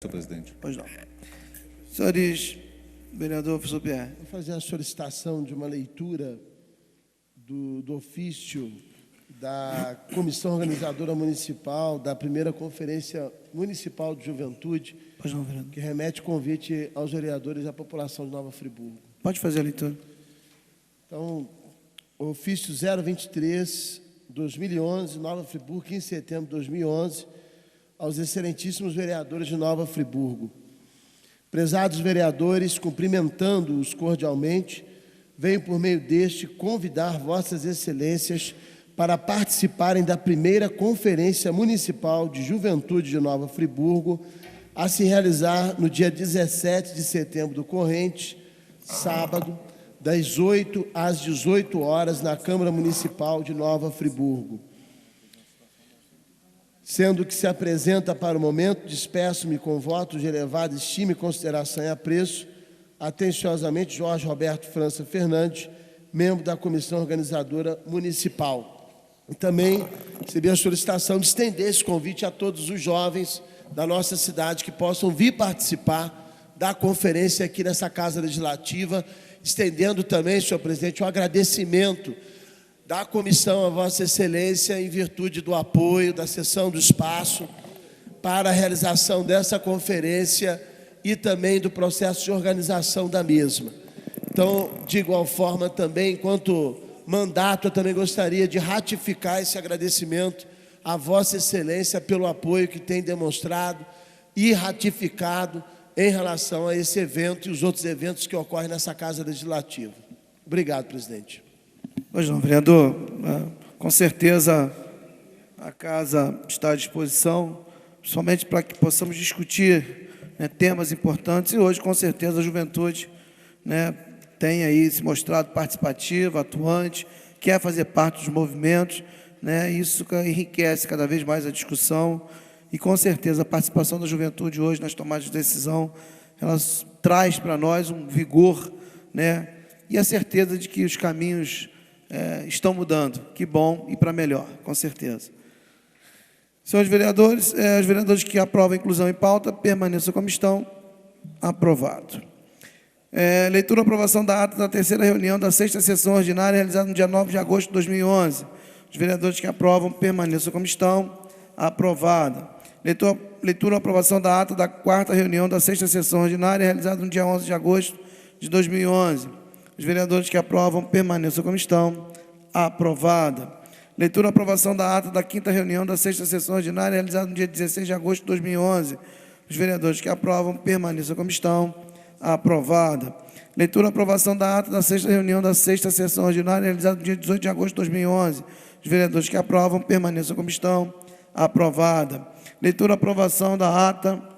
Senhor presidente. Pois não. Senhores, vereador professor Pierre. Vou fazer a solicitação de uma leitura do ofício da Comissão Organizadora Municipal da primeira Conferência Municipal de Juventude, Pois não, vereador. que remete convite aos vereadores e à população de Nova Friburgo. Pode fazer a leitura. Então, ofício 023, 2011, Nova Friburgo, 15 de setembro de 2011, aos excelentíssimos vereadores de Nova Friburgo. Prezados vereadores, cumprimentando-os cordialmente, venho por meio deste convidar vossas excelências para participarem da primeira Conferência Municipal de Juventude de Nova Friburgo, a se realizar no dia 17 de setembro do corrente, sábado, das 8 às 18 horas, na Câmara Municipal de Nova Friburgo. Sendo que se apresenta para o momento, despeço-me com votos de elevada estima e consideração e apreço, atenciosamente, Jorge Roberto França Fernandes, membro da Comissão Organizadora Municipal. E também recebi a solicitação de estender esse convite a todos os jovens da nossa cidade que possam vir participar da conferência aqui nessa Casa Legislativa, estendendo também, senhor presidente, o agradecimento da comissão a Vossa Excelência em virtude do apoio, da cessão do espaço para a realização dessa conferência e também do processo de organização da mesma. Então, de igual forma também, enquanto mandato, eu também gostaria de ratificar esse agradecimento a Vossa Excelência pelo apoio que tem demonstrado e ratificado em relação a esse evento e os outros eventos que ocorrem nessa Casa Legislativa. Obrigado, presidente. Pois não, vereador. Com certeza a casa está à disposição, somente para que possamos discutir, temas importantes. E hoje, com certeza, a juventude, tem aí se mostrado participativa, atuante, quer fazer parte dos movimentos, isso enriquece cada vez mais a discussão. E, com certeza, a participação da juventude hoje nas tomadas de decisão, ela traz para nós um vigor, e a certeza de que os caminhos estão mudando. Que bom e para melhor, com certeza. Senhores vereadores, os vereadores que aprovam a inclusão em pauta, permaneçam como estão. Aprovado. Leitura e aprovação da ata da terceira reunião da sexta sessão ordinária, realizada no dia 9 de agosto de 2011. Os vereadores que aprovam, permaneçam como estão. Aprovada. Leitura e aprovação da ata da quarta reunião da sexta sessão ordinária, realizada no dia 11 de agosto de 2011. Os vereadores que aprovam, permaneçam como estão. Aprovada. Leitura e aprovação da ata da quinta reunião da sexta sessão ordinária, realizada no dia 16 de agosto de 2011. Os vereadores que aprovam, permaneçam como estão. Aprovada. Leitura e aprovação da ata da sexta reunião da sexta sessão ordinária, realizada no dia 18 de agosto de 2011. Os vereadores que aprovam, permaneçam como estão. Aprovada. Leitura e aprovação da ata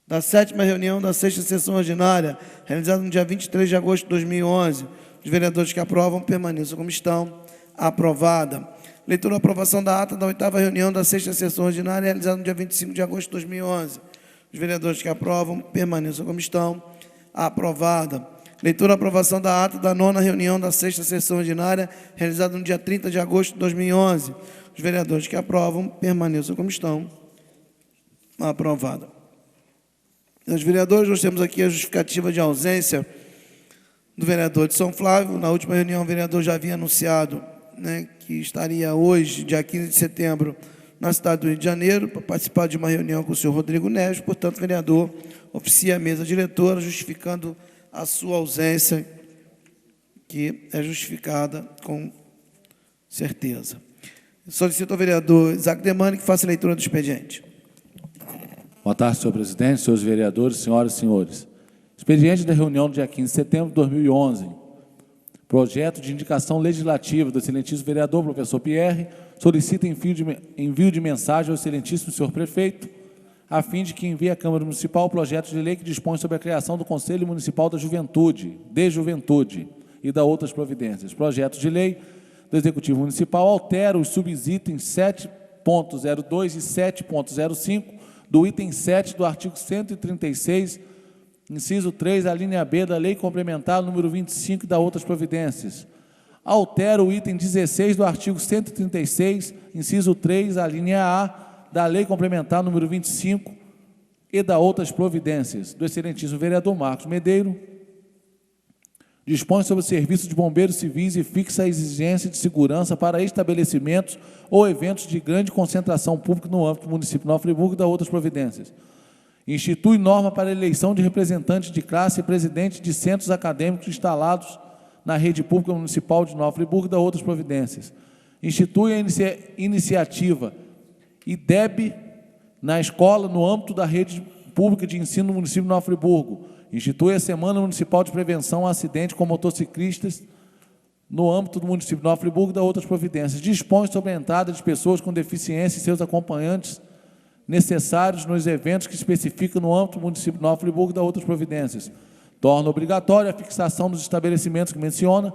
da sétima reunião da sexta sessão ordinária, realizada no dia 23 de agosto de 2011. Os vereadores que aprovam, permaneçam como estão. Aprovada. Leitura e aprovação da ata da oitava reunião da sexta sessão ordinária, realizada no dia 25 de agosto de 2011. Os vereadores que aprovam, permaneçam como estão. Aprovada. Leitura e aprovação da ata da nona reunião da sexta sessão ordinária, realizada no dia 30 de agosto de 2011. Os vereadores que aprovam, permaneçam como estão. Aprovada. Os vereadores, nós temos aqui a justificativa de ausência do vereador de São Flávio. Na última reunião, o vereador já havia anunciado, que estaria hoje, dia 15 de setembro, na cidade do Rio de Janeiro, para participar de uma reunião com o senhor Rodrigo Neves. Portanto, o vereador oficia a mesa diretora, justificando a sua ausência, que é justificada com certeza. Solicito ao vereador Isaac Demani que faça a leitura do expediente. Boa tarde, senhor presidente, senhores vereadores, senhoras e senhores. Expediente da reunião do dia 15 de setembro de 2011. Projeto de indicação legislativa do excelentíssimo vereador professor Pierre solicita envio de mensagem ao excelentíssimo senhor prefeito, a fim de que envie à Câmara Municipal o projeto de lei que dispõe sobre a criação do Conselho Municipal da Juventude, e da outras providências. Projeto de lei do Executivo Municipal altera os subitens 7.02 e 7.05 do item 7 do artigo 136, inciso 3, a linha B da Lei Complementar número 25 e da outras providências. Altera o item 16 do artigo 136, inciso 3, a linha A da Lei Complementar número 25 e da outras providências, do excelentíssimo vereador Marcos Medeiros, dispõe sobre o serviço de bombeiros civis e fixa a exigência de segurança para estabelecimentos ou eventos de grande concentração pública no âmbito do município de Nova Friburgo e da outras providências. Institui norma para a eleição de representantes de classe e presidente de centros acadêmicos instalados na rede pública municipal de Nova Friburgo e da outras providências. Institui a iniciativa IDEB na escola no âmbito da rede pública de ensino no município de Nova Friburgo. Institui a Semana Municipal de Prevenção a Acidente com Motociclistas no âmbito do município de Nova Friburgo e da outras providências. Dispõe sobre a entrada de pessoas com deficiência e seus acompanhantes necessários nos eventos que especifica no âmbito do município de Nova Friburgo e da outras providências. Torna obrigatória a fixação dos estabelecimentos que menciona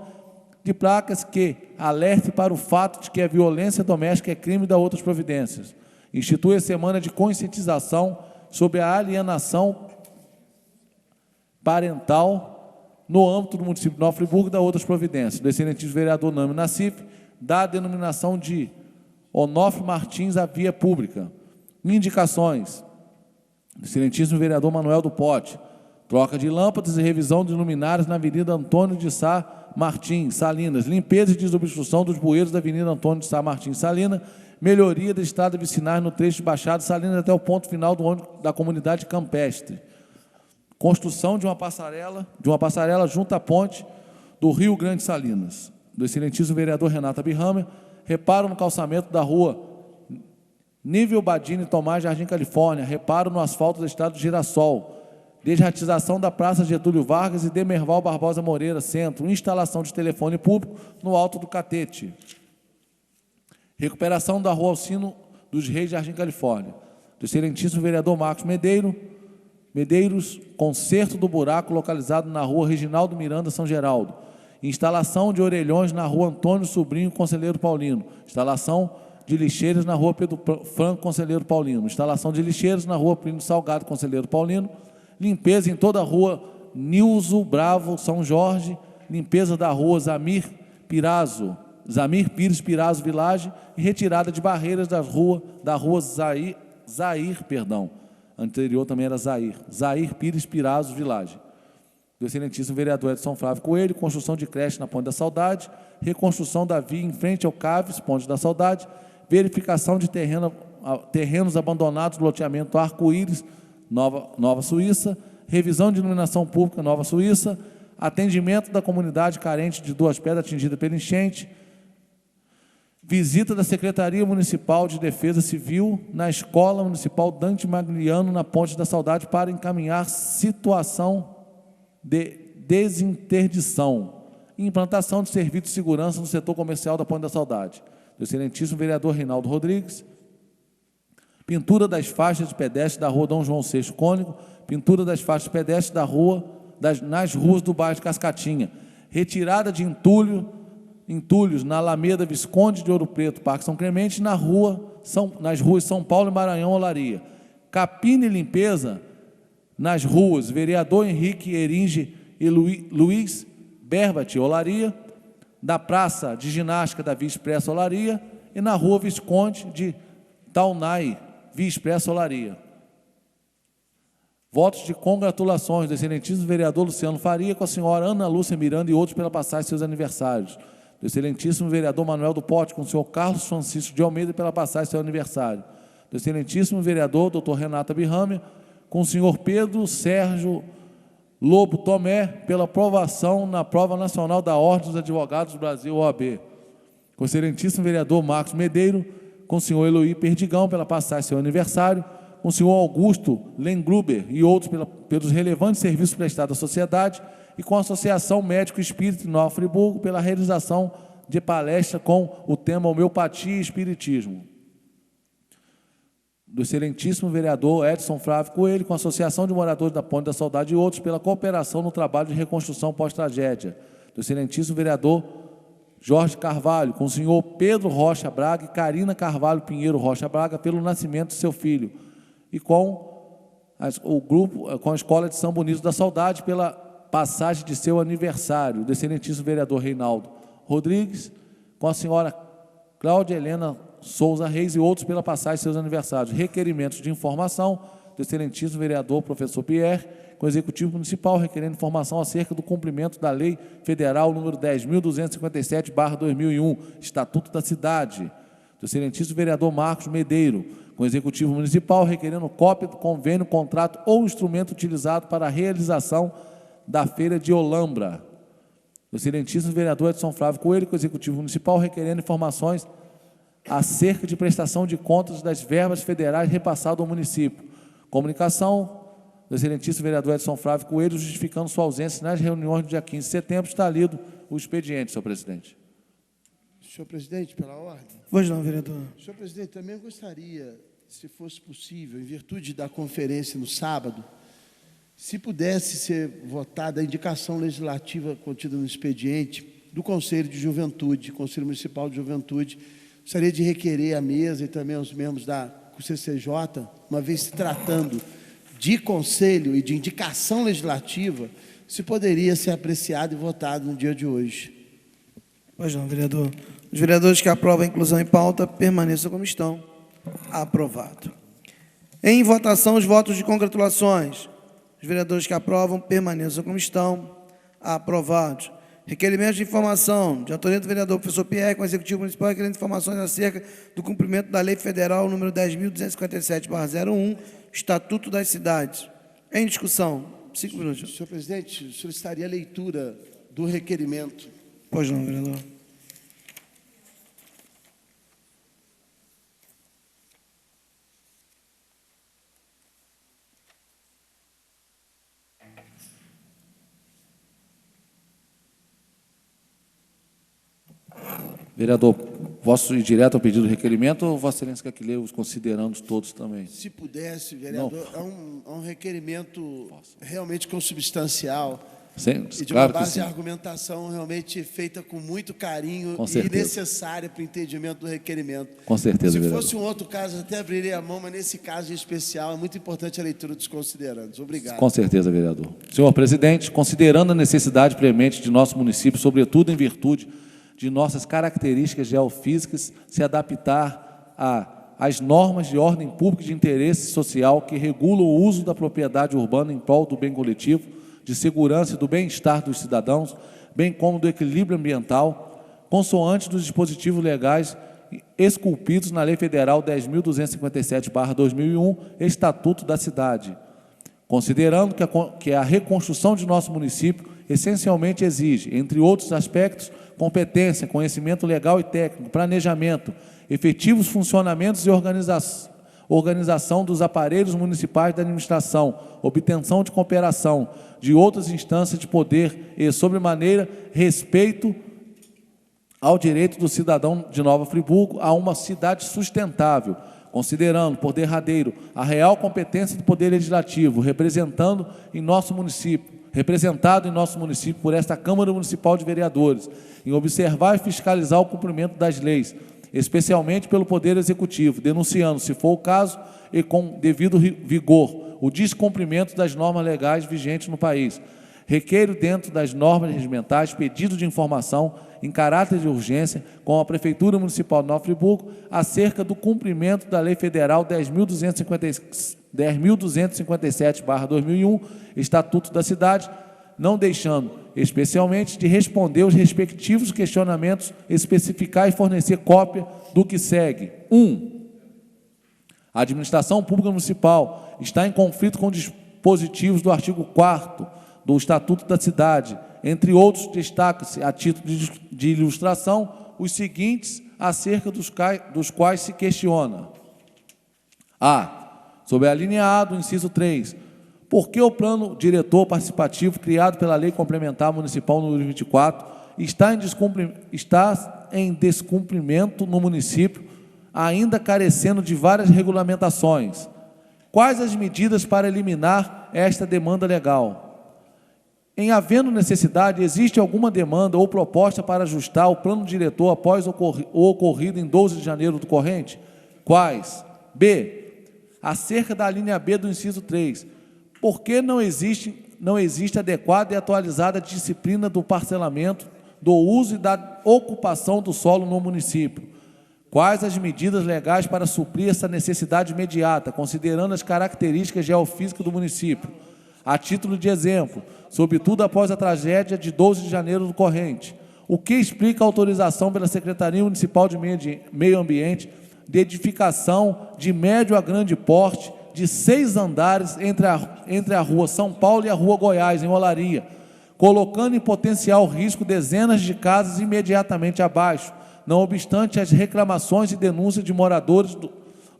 de placas que alerte para o fato de que a violência doméstica é crime e da outras providências. Institui a semana de conscientização sobre a alienação parental no âmbito do município de Nova Friburgo e da outras providências. Do excelentíssimo vereador Nami Nassif, dá a denominação de Onofre Martins à via pública. Indicações. Do excelentíssimo vereador Manuel do Pote, troca de lâmpadas e revisão de luminárias na Avenida Antônio de Sá Martins, Salinas, limpeza e desobstrução dos bueiros da Avenida Antônio de Sá Martins, Salinas, melhoria da estrada vicinais no trecho de Baixada Salinas até o ponto final da comunidade campestre. Construção de uma passarela junto à ponte do Rio Grande Salinas. Do excelentíssimo vereador Renata Birramer, reparo no calçamento da rua Nível Badini Tomás Jardim Califórnia, reparo no asfalto da estrada do Girassol, desratização da Praça Getúlio Vargas e Demerval Barbosa Moreira, centro, instalação de telefone público no Alto do Catete. Recuperação da rua Alcino dos Reis Jardim Califórnia. Do excelentíssimo vereador Marcos Medeiros, conserto do buraco localizado na rua Reginaldo Miranda, São Geraldo. Instalação de orelhões na rua Antônio Sobrinho, Conselheiro Paulino. Instalação de lixeiras na rua Pedro Franco, Conselheiro Paulino. Instalação de lixeiras na rua Plínio Salgado, Conselheiro Paulino. Limpeza em toda a rua Nilzo Bravo, São Jorge. Limpeza da rua Zamir Pires Pirazo Village. E retirada de barreiras da rua Zair, anterior também era Zair Pires Pirazo Village. Do excelentíssimo vereador Edson Flávio Coelho, construção de creche na Ponte da Saudade, reconstrução da via em frente ao Caves, Ponte da Saudade, verificação de terrenos abandonados do loteamento Arco-Íris, Nova Suíça, revisão de iluminação pública Nova Suíça, atendimento da comunidade carente de Duas Pedras atingida pela enchente, visita da Secretaria Municipal de Defesa Civil na Escola Municipal Dante Magliano, na Ponte da Saudade, para encaminhar situação de desinterdição e implantação de serviço de segurança no setor comercial da Ponte da Saudade. Do excelentíssimo vereador Reinaldo Rodrigues, pintura das faixas de pedestre da rua Dom João VI Cônego, pintura das faixas de pedestre nas ruas do bairro de Cascatinha, retirada de entulhos na Alameda Visconde de Ouro Preto, Parque São Clemente, nas ruas São Paulo e Maranhão, Olaria. Capina e limpeza nas ruas Vereador Henrique Eringe e Luiz Berbat, Olaria, da Praça de Ginástica da Via Expressa, Olaria, e na rua Visconde de Taunay, Via Expressa, Olaria. Votos de congratulações do excelentíssimo vereador Luciano Faria com a senhora Ana Lúcia Miranda e outros pela passagem de seus aniversários. Do excelentíssimo vereador Manuel do Pote com o senhor Carlos Francisco de Almeida pela passagem de seu aniversário. Do excelentíssimo vereador doutor Renata Birramer com o senhor Pedro Sérgio Lobo Tomé pela aprovação na prova nacional da Ordem dos Advogados do Brasil, OAB. Com o excelentíssimo vereador Marcos Medeiros com o senhor Eloí Perdigão pela passagem de seu aniversário, com o senhor Augusto Lengruber e outros pelos relevantes serviços prestados à sociedade, e com a Associação Médico Espírita de Nova Friburgo pela realização de palestra com o tema Homeopatia e Espiritismo. Do excelentíssimo vereador Edson Flávio Coelho, com a Associação de Moradores da Ponte da Saudade e outros pela cooperação no trabalho de reconstrução pós-tragédia. Do excelentíssimo vereador Jorge Carvalho, com o senhor Pedro Rocha Braga e Carina Carvalho Pinheiro Rocha Braga pelo nascimento de seu filho, e com a Escola de São Bonito da Saudade pela passagem de seu aniversário. Do excelentíssimo vereador Reinaldo Rodrigues, com a senhora Cláudia Helena Souza Reis e outros pela passagem de seus aniversários. Requerimentos de informação do excelentíssimo vereador professor Pierre, com o Executivo Municipal, requerendo informação acerca do cumprimento da Lei Federal número 10.257/2001, Estatuto da Cidade, do excelentíssimo vereador Marcos Medeiro, com o Executivo Municipal, requerendo cópia do convênio, contrato ou instrumento utilizado para a realização da Feira de Olambra, do excelentíssimo vereador Edson Flávio Coelho, com o Executivo Municipal, requerendo informações acerca de prestação de contas das verbas federais repassadas ao município. Comunicação do excelentíssimo vereador Edson Flávio Coelho, justificando sua ausência nas reuniões do dia 15 de setembro. Está lido o expediente, senhor presidente. Senhor presidente, pela ordem. Pois não, vereador. Senhor presidente, também gostaria, se fosse possível, em virtude da conferência no sábado, se pudesse ser votada a indicação legislativa contida no expediente do Conselho de Juventude, Conselho Municipal de Juventude. Gostaria de requerer à mesa e também aos membros da CCJ, uma vez se tratando de conselho e de indicação legislativa, se poderia ser apreciado e votado no dia de hoje. Pois não, vereador. Os vereadores que aprovam a inclusão em pauta, permaneçam como estão. Aprovado. Em votação, os votos de congratulações. Os vereadores que aprovam, permaneçam como estão. Aprovados. Requerimento de informação, de autoria do vereador professor Pierre, com o Executivo Municipal, requerendo informações acerca do cumprimento da Lei Federal número 10.257/01, Estatuto das Cidades. Em discussão. 5 minutos. Senhor presidente, solicitaria a leitura do requerimento. Pois não, vereador. Vereador, posso ir direto ao pedido do requerimento ou Vossa Excelência quer que leia os considerandos todos também? Se pudesse, vereador, é um requerimento realmente consubstancial. Sim, E de claro uma base que de sim. argumentação realmente feita com muito carinho Com e certeza. necessária para o entendimento do requerimento. Com certeza, Se vereador. fosse um outro caso, eu até abriria a mão, mas nesse caso em especial é muito importante a leitura dos considerandos. Obrigado. Com certeza, vereador. Senhor presidente, considerando a necessidade premente de nosso município, sobretudo em virtude de nossas características geofísicas, se adaptar às normas de ordem pública e de interesse social que regulam o uso da propriedade urbana em prol do bem coletivo, de segurança e do bem-estar dos cidadãos, bem como do equilíbrio ambiental, consoante dos dispositivos legais esculpidos na Lei Federal 10.257/2001, Estatuto da Cidade. Considerando que a reconstrução de nosso município essencialmente exige, entre outros aspectos, competência, conhecimento legal e técnico, planejamento, efetivos funcionamentos e organização dos aparelhos municipais da administração, obtenção de cooperação de outras instâncias de poder e, sobremaneira, respeito ao direito do cidadão de Nova Friburgo a uma cidade sustentável, considerando, por derradeiro, a real competência do Poder Legislativo, representado em nosso município por esta Câmara Municipal de Vereadores, em observar e fiscalizar o cumprimento das leis, especialmente pelo Poder Executivo, denunciando, se for o caso, e com devido vigor, o descumprimento das normas legais vigentes no país. Requeiro, dentro das normas regimentais, pedido de informação em caráter de urgência com a Prefeitura Municipal de Nova Friburgo acerca do cumprimento da Lei Federal 10.257/2001, Estatuto da Cidade, não deixando, especialmente, de responder os respectivos questionamentos, especificar e fornecer cópia do que segue. 1. A administração pública municipal está em conflito com dispositivos do artigo 4º do Estatuto da Cidade. Entre outros, destaca-se, a título de ilustração, os seguintes acerca dos quais se questiona. A. Sobre a linha A do inciso 3, por que o plano diretor participativo criado pela Lei Complementar Municipal número 24 está em descumprimento no município, ainda carecendo de várias regulamentações? Quais as medidas para eliminar esta demanda legal? Em havendo necessidade, existe alguma demanda ou proposta para ajustar o plano diretor após o ocorrido em 12 de janeiro do corrente? Quais? B. Acerca da linha B do inciso 3, por que não existe adequada e atualizada disciplina do parcelamento, do uso e da ocupação do solo no município? Quais as medidas legais para suprir essa necessidade imediata, considerando as características geofísicas do município? A título de exemplo, sobretudo após a tragédia de 12 de janeiro do corrente, o que explica a autorização pela Secretaria Municipal de Meio Ambiente de edificação de médio a grande porte de 6 andares entre a Rua São Paulo e a Rua Goiás, em Olaria, colocando em potencial risco dezenas de casas imediatamente abaixo, não obstante as reclamações e denúncias de moradores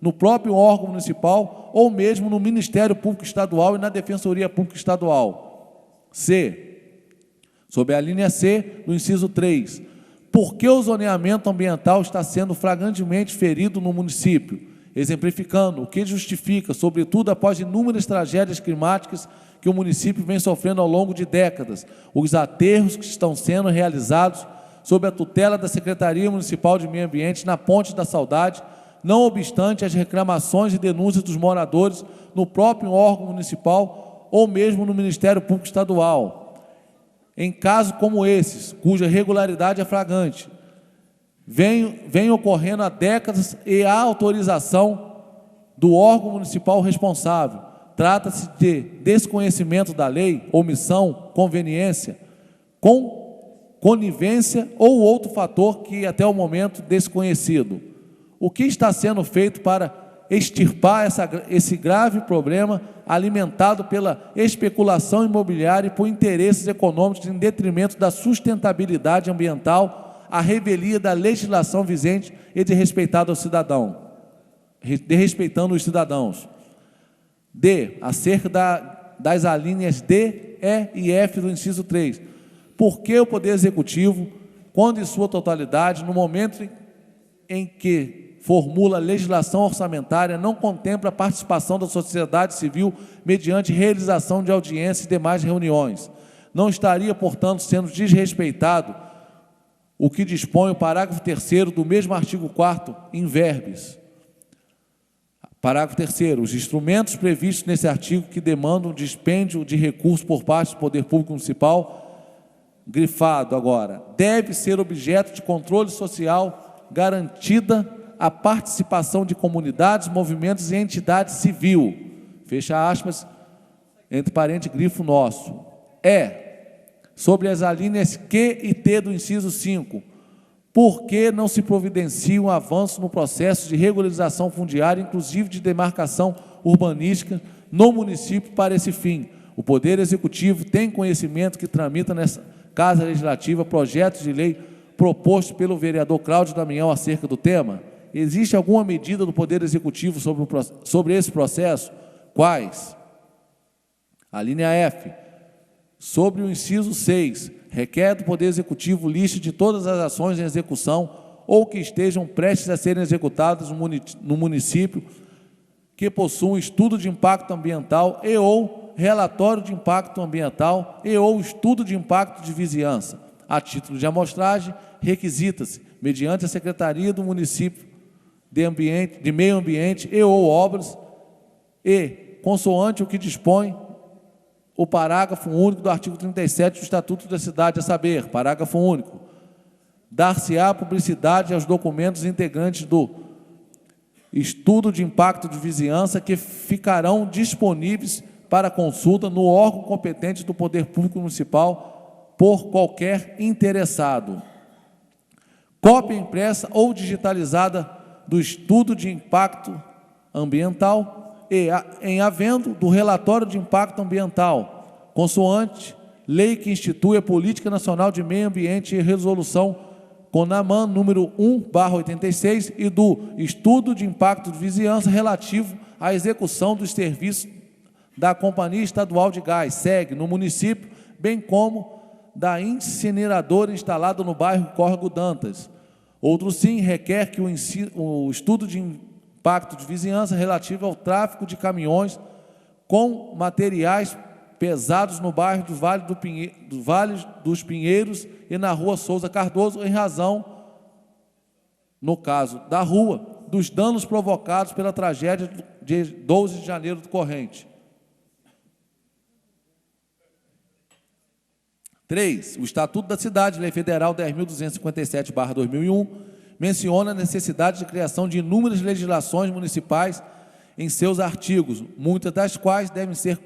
no próprio órgão municipal ou mesmo no Ministério Público Estadual e na Defensoria Pública Estadual. C. Sob a linha C, do inciso 3, por que o zoneamento ambiental está sendo flagrantemente ferido no município? Exemplificando, o que justifica, sobretudo após inúmeras tragédias climáticas que o município vem sofrendo ao longo de décadas, os aterros que estão sendo realizados sob a tutela da Secretaria Municipal de Meio Ambiente na Ponte da Saudade, não obstante as reclamações e denúncias dos moradores no próprio órgão municipal ou mesmo no Ministério Público Estadual. Em casos como esses, cuja regularidade é flagrante, vem ocorrendo há décadas e há autorização do órgão municipal responsável. Trata-se de desconhecimento da lei, omissão, conveniência, conivência ou outro fator que até o momento desconhecido. O que está sendo feito para extirpar esse grave problema alimentado pela especulação imobiliária e por interesses econômicos em detrimento da sustentabilidade ambiental, a revelia da legislação vigente e desrespeitando os cidadãos. D. Acerca das alíneas D, E e F do inciso 3. Por que o Poder Executivo, quando em sua totalidade, no momento em que formula a legislação orçamentária, não contempla a participação da sociedade civil mediante realização de audiências e demais reuniões? Não estaria, portanto, sendo desrespeitado o que dispõe o parágrafo 3º do mesmo artigo 4º, in verbis. Parágrafo 3º. Os instrumentos previstos nesse artigo que demandam dispêndio de recursos por parte do Poder Público Municipal, grifado agora, deve ser objeto de controle social, garantida a participação de comunidades, movimentos e entidades civil. Fecha aspas, entre parênteses, grifo nosso. Sobre as alíneas Q e T do inciso 5, por que não se providencia um avanço no processo de regularização fundiária, inclusive de demarcação urbanística, no município para esse fim? O Poder Executivo tem conhecimento que tramita nessa Casa Legislativa projetos de lei propostos pelo vereador Cláudio Damião acerca do tema? Existe alguma medida do Poder Executivo sobre esse processo? Quais? A linha F. Sobre o inciso 6, requer do Poder Executivo lista de todas as ações em execução ou que estejam prestes a serem executadas no município que possuam estudo de impacto ambiental e ou relatório de impacto ambiental e ou estudo de impacto de vizinhança. A título de amostragem, requisita-se, mediante a Secretaria do Município de Meio Ambiente e ou obras, e, consoante o que dispõe o parágrafo único do artigo 37 do Estatuto da Cidade, a saber, parágrafo único, dar-se-á publicidade aos documentos integrantes do estudo de impacto de vizinhança que ficarão disponíveis para consulta no órgão competente do Poder Público Municipal por qualquer interessado. Cópia impressa ou digitalizada do estudo de impacto ambiental e, em havendo, do relatório de impacto ambiental, consoante lei que institui a Política Nacional de Meio Ambiente e resolução CONAMAN número 1/86 e do estudo de impacto de vizinhança relativo à execução dos serviços da Companhia Estadual de Gás, SEG, no município, bem como da incineradora instalada no bairro Córrego Dantas. Outro sim requer que o estudo de impacto de vizinhança relativo ao tráfego de caminhões com materiais pesados no bairro do Vale dos Pinheiros e na Rua Souza Cardoso, em razão, no caso da rua, dos danos provocados pela tragédia de 12 de janeiro do corrente. 3. O Estatuto da Cidade, Lei Federal 10.257/2001, menciona a necessidade de criação de inúmeras legislações municipais em seus artigos, muitas das quais devem ser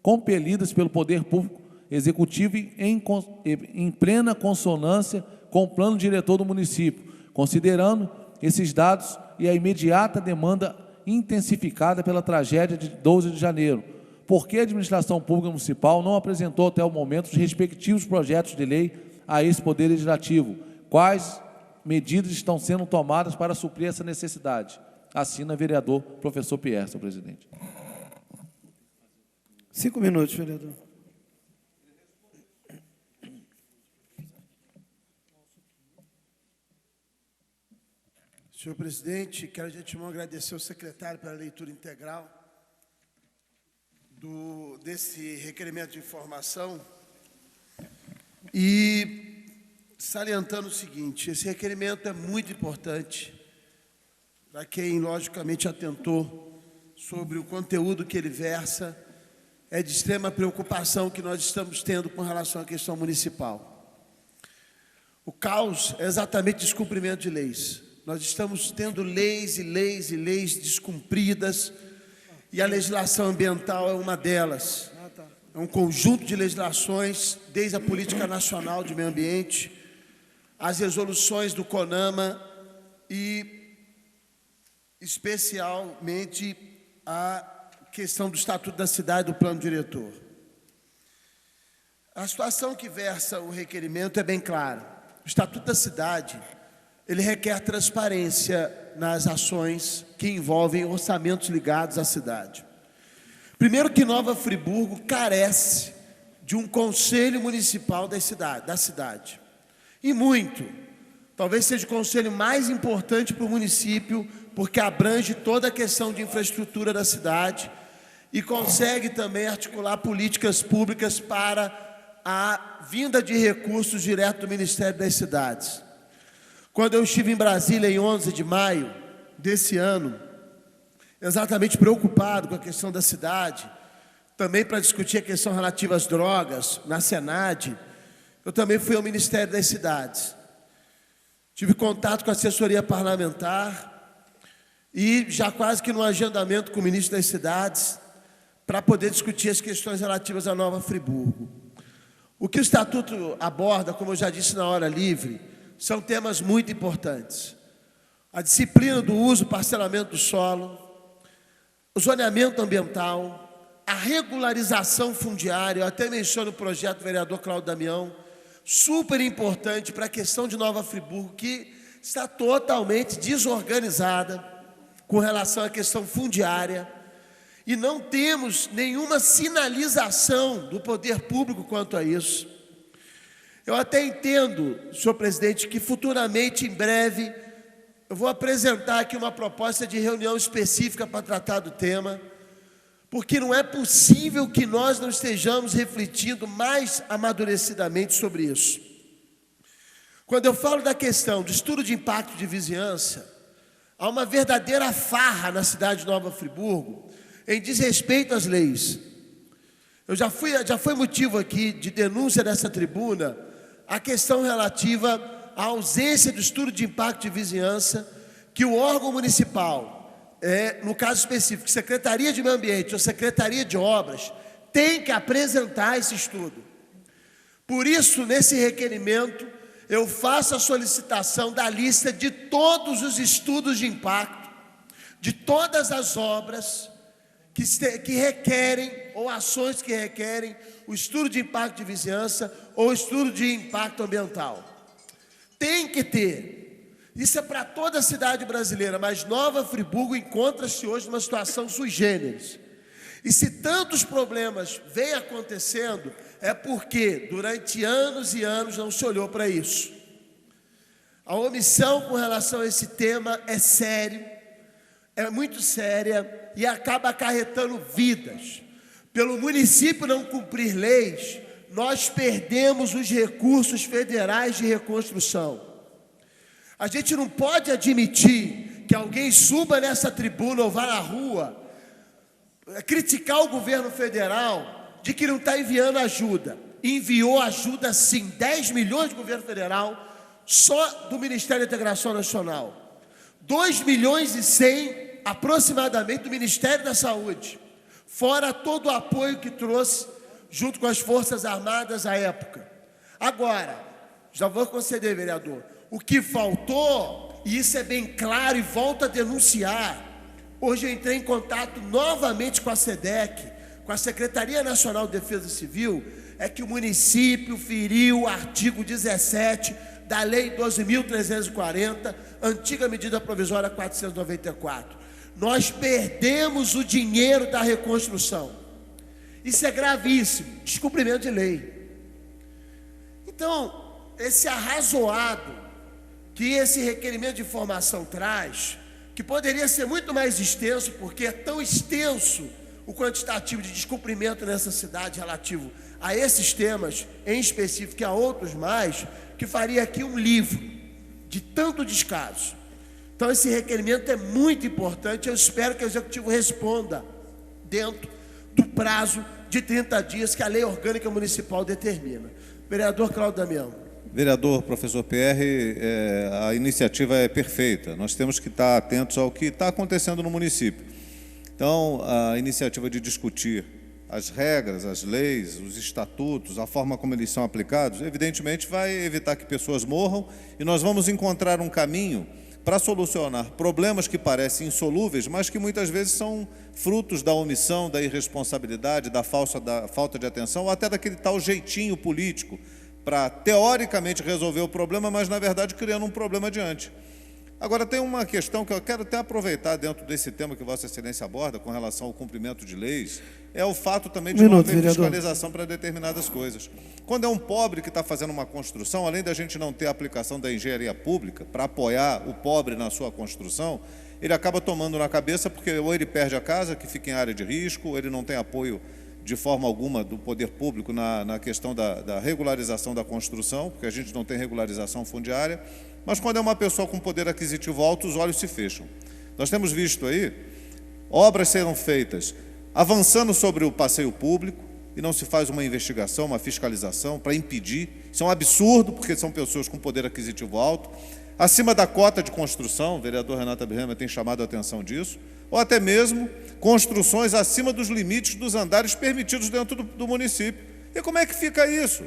compelidas pelo Poder Público Executivo em plena consonância com o plano diretor do município, considerando esses dados e a imediata demanda intensificada pela tragédia de 12 de janeiro. Por que a administração pública municipal não apresentou até o momento os respectivos projetos de lei a esse Poder Legislativo? Quais medidas estão sendo tomadas para suprir essa necessidade? Assina vereador professor Pierre, senhor presidente. 5 minutos, vereador. Senhor presidente, quero de antemão agradecer ao secretário pela leitura integral desse requerimento de informação e salientando o seguinte: esse requerimento é muito importante para quem, logicamente, atentou sobre o conteúdo que ele versa. É de extrema preocupação que nós estamos tendo com relação à questão municipal. O caos é exatamente descumprimento de leis. Nós estamos tendo leis e leis e leis descumpridas, e a legislação ambiental é uma delas. É um conjunto de legislações, desde a Política Nacional de Meio Ambiente, as resoluções do CONAMA e, especialmente, a questão do Estatuto da Cidade e do Plano Diretor. A situação que versa o requerimento é bem clara. O Estatuto da Cidade, ele requer transparência nas ações que envolvem orçamentos ligados à cidade. Primeiro que Nova Friburgo carece de um conselho municipal da cidade. E muito. Talvez seja o conselho mais importante para o município, porque abrange toda a questão de infraestrutura da cidade e consegue também articular políticas públicas para a vinda de recursos direto do Ministério das Cidades. Quando eu estive em Brasília em 11 de maio desse ano, exatamente preocupado com a questão da cidade, também para discutir a questão relativa às drogas, na Senad, eu também fui ao Ministério das Cidades. Tive contato com a assessoria parlamentar e já quase que no agendamento com o ministro das Cidades para poder discutir as questões relativas à Nova Friburgo. O que o Estatuto aborda, como eu já disse na hora livre, são temas muito importantes. A disciplina do uso e parcelamento do solo, o zoneamento ambiental, a regularização fundiária, eu até menciono o projeto do vereador Cláudio Damião, super importante para a questão de Nova Friburgo, que está totalmente desorganizada com relação à questão fundiária, e não temos nenhuma sinalização do poder público quanto a isso. Eu até entendo, senhor presidente, que futuramente, em breve, eu vou apresentar aqui uma proposta de reunião específica para tratar do tema, porque não é possível que nós não estejamos refletindo mais amadurecidamente sobre isso. Quando eu falo da questão do estudo de impacto de vizinhança, há uma verdadeira farra na cidade de Nova Friburgo em desrespeito às leis. Já foi motivo aqui de denúncia dessa tribuna a questão relativa à ausência do estudo de impacto de vizinhança que o órgão municipal, no caso específico, Secretaria de Meio Ambiente ou Secretaria de Obras, tem que apresentar esse estudo. Por isso, nesse requerimento, eu faço a solicitação da lista de todos os estudos de impacto, de todas as obras que requerem, ou ações que requerem, o estudo de impacto de vizinhança ou estudo de impacto ambiental. Tem que ter. Isso é para toda a cidade brasileira, mas Nova Friburgo encontra-se hoje numa situação sui generis. E se tantos problemas vêm acontecendo, é porque durante anos e anos não se olhou para isso. A omissão com relação a esse tema é sério, é muito séria e acaba acarretando vidas. Pelo município não cumprir leis, nós perdemos os recursos federais de reconstrução. A gente não pode admitir que alguém suba nessa tribuna ou vá na rua criticar o governo federal de que não está enviando ajuda. Enviou ajuda sim, 10 milhões do governo federal, só do Ministério da Integração Nacional, 2.100.000 aproximadamente do Ministério da Saúde, fora todo o apoio que trouxe junto com as Forças Armadas à época. Agora, já vou conceder, vereador, o que faltou, e isso é bem claro e volto a denunciar, hoje eu entrei em contato novamente com a SEDEC, com a Secretaria Nacional de Defesa Civil, é que o município feriu o artigo 17 da Lei 12.340, antiga medida provisória 494. Nós perdemos o dinheiro da reconstrução. Isso é gravíssimo, descumprimento de lei. Então, esse arrazoado que esse requerimento de informação traz, que poderia ser muito mais extenso, porque é tão extenso o quantitativo de descumprimento nessa cidade relativo a esses temas, em específico e a outros mais, que faria aqui um livro de tanto descaso. Então, esse requerimento é muito importante, eu espero que o Executivo responda dentro do prazo de 30 dias que a Lei Orgânica Municipal determina. Vereador Cláudio Damião. Vereador, professor Pierre, a iniciativa é perfeita. Nós temos que estar atentos ao que está acontecendo no município. Então, a iniciativa de discutir as regras, as leis, os estatutos, a forma como eles são aplicados, evidentemente vai evitar que pessoas morram e nós vamos encontrar um caminho para solucionar problemas que parecem insolúveis, mas que muitas vezes são frutos da omissão, da irresponsabilidade, da falta de atenção, ou até daquele tal jeitinho político para, teoricamente, resolver o problema, mas, na verdade, criando um problema adiante. Agora, tem uma questão que eu quero até aproveitar dentro desse tema que Vossa Excelência aborda, com relação ao cumprimento de leis, é o fato também de não haver fiscalização para determinadas coisas. Quando é um pobre que está fazendo uma construção, além da gente não ter a aplicação da engenharia pública para apoiar o pobre na sua construção, ele acaba tomando na cabeça, porque ou ele perde a casa, que fica em área de risco, ou ele não tem apoio de forma alguma do poder público na questão da regularização da construção, porque a gente não tem regularização fundiária, mas quando é uma pessoa com poder aquisitivo alto, os olhos se fecham. Nós temos visto aí, obras serão feitas avançando sobre o passeio público, e não se faz uma investigação, uma fiscalização para impedir. Isso é um absurdo, porque são pessoas com poder aquisitivo alto, acima da cota de construção, o vereador Renato Abraham tem chamado a atenção disso, ou até mesmo construções acima dos limites dos andares permitidos dentro do município. E como é que fica isso?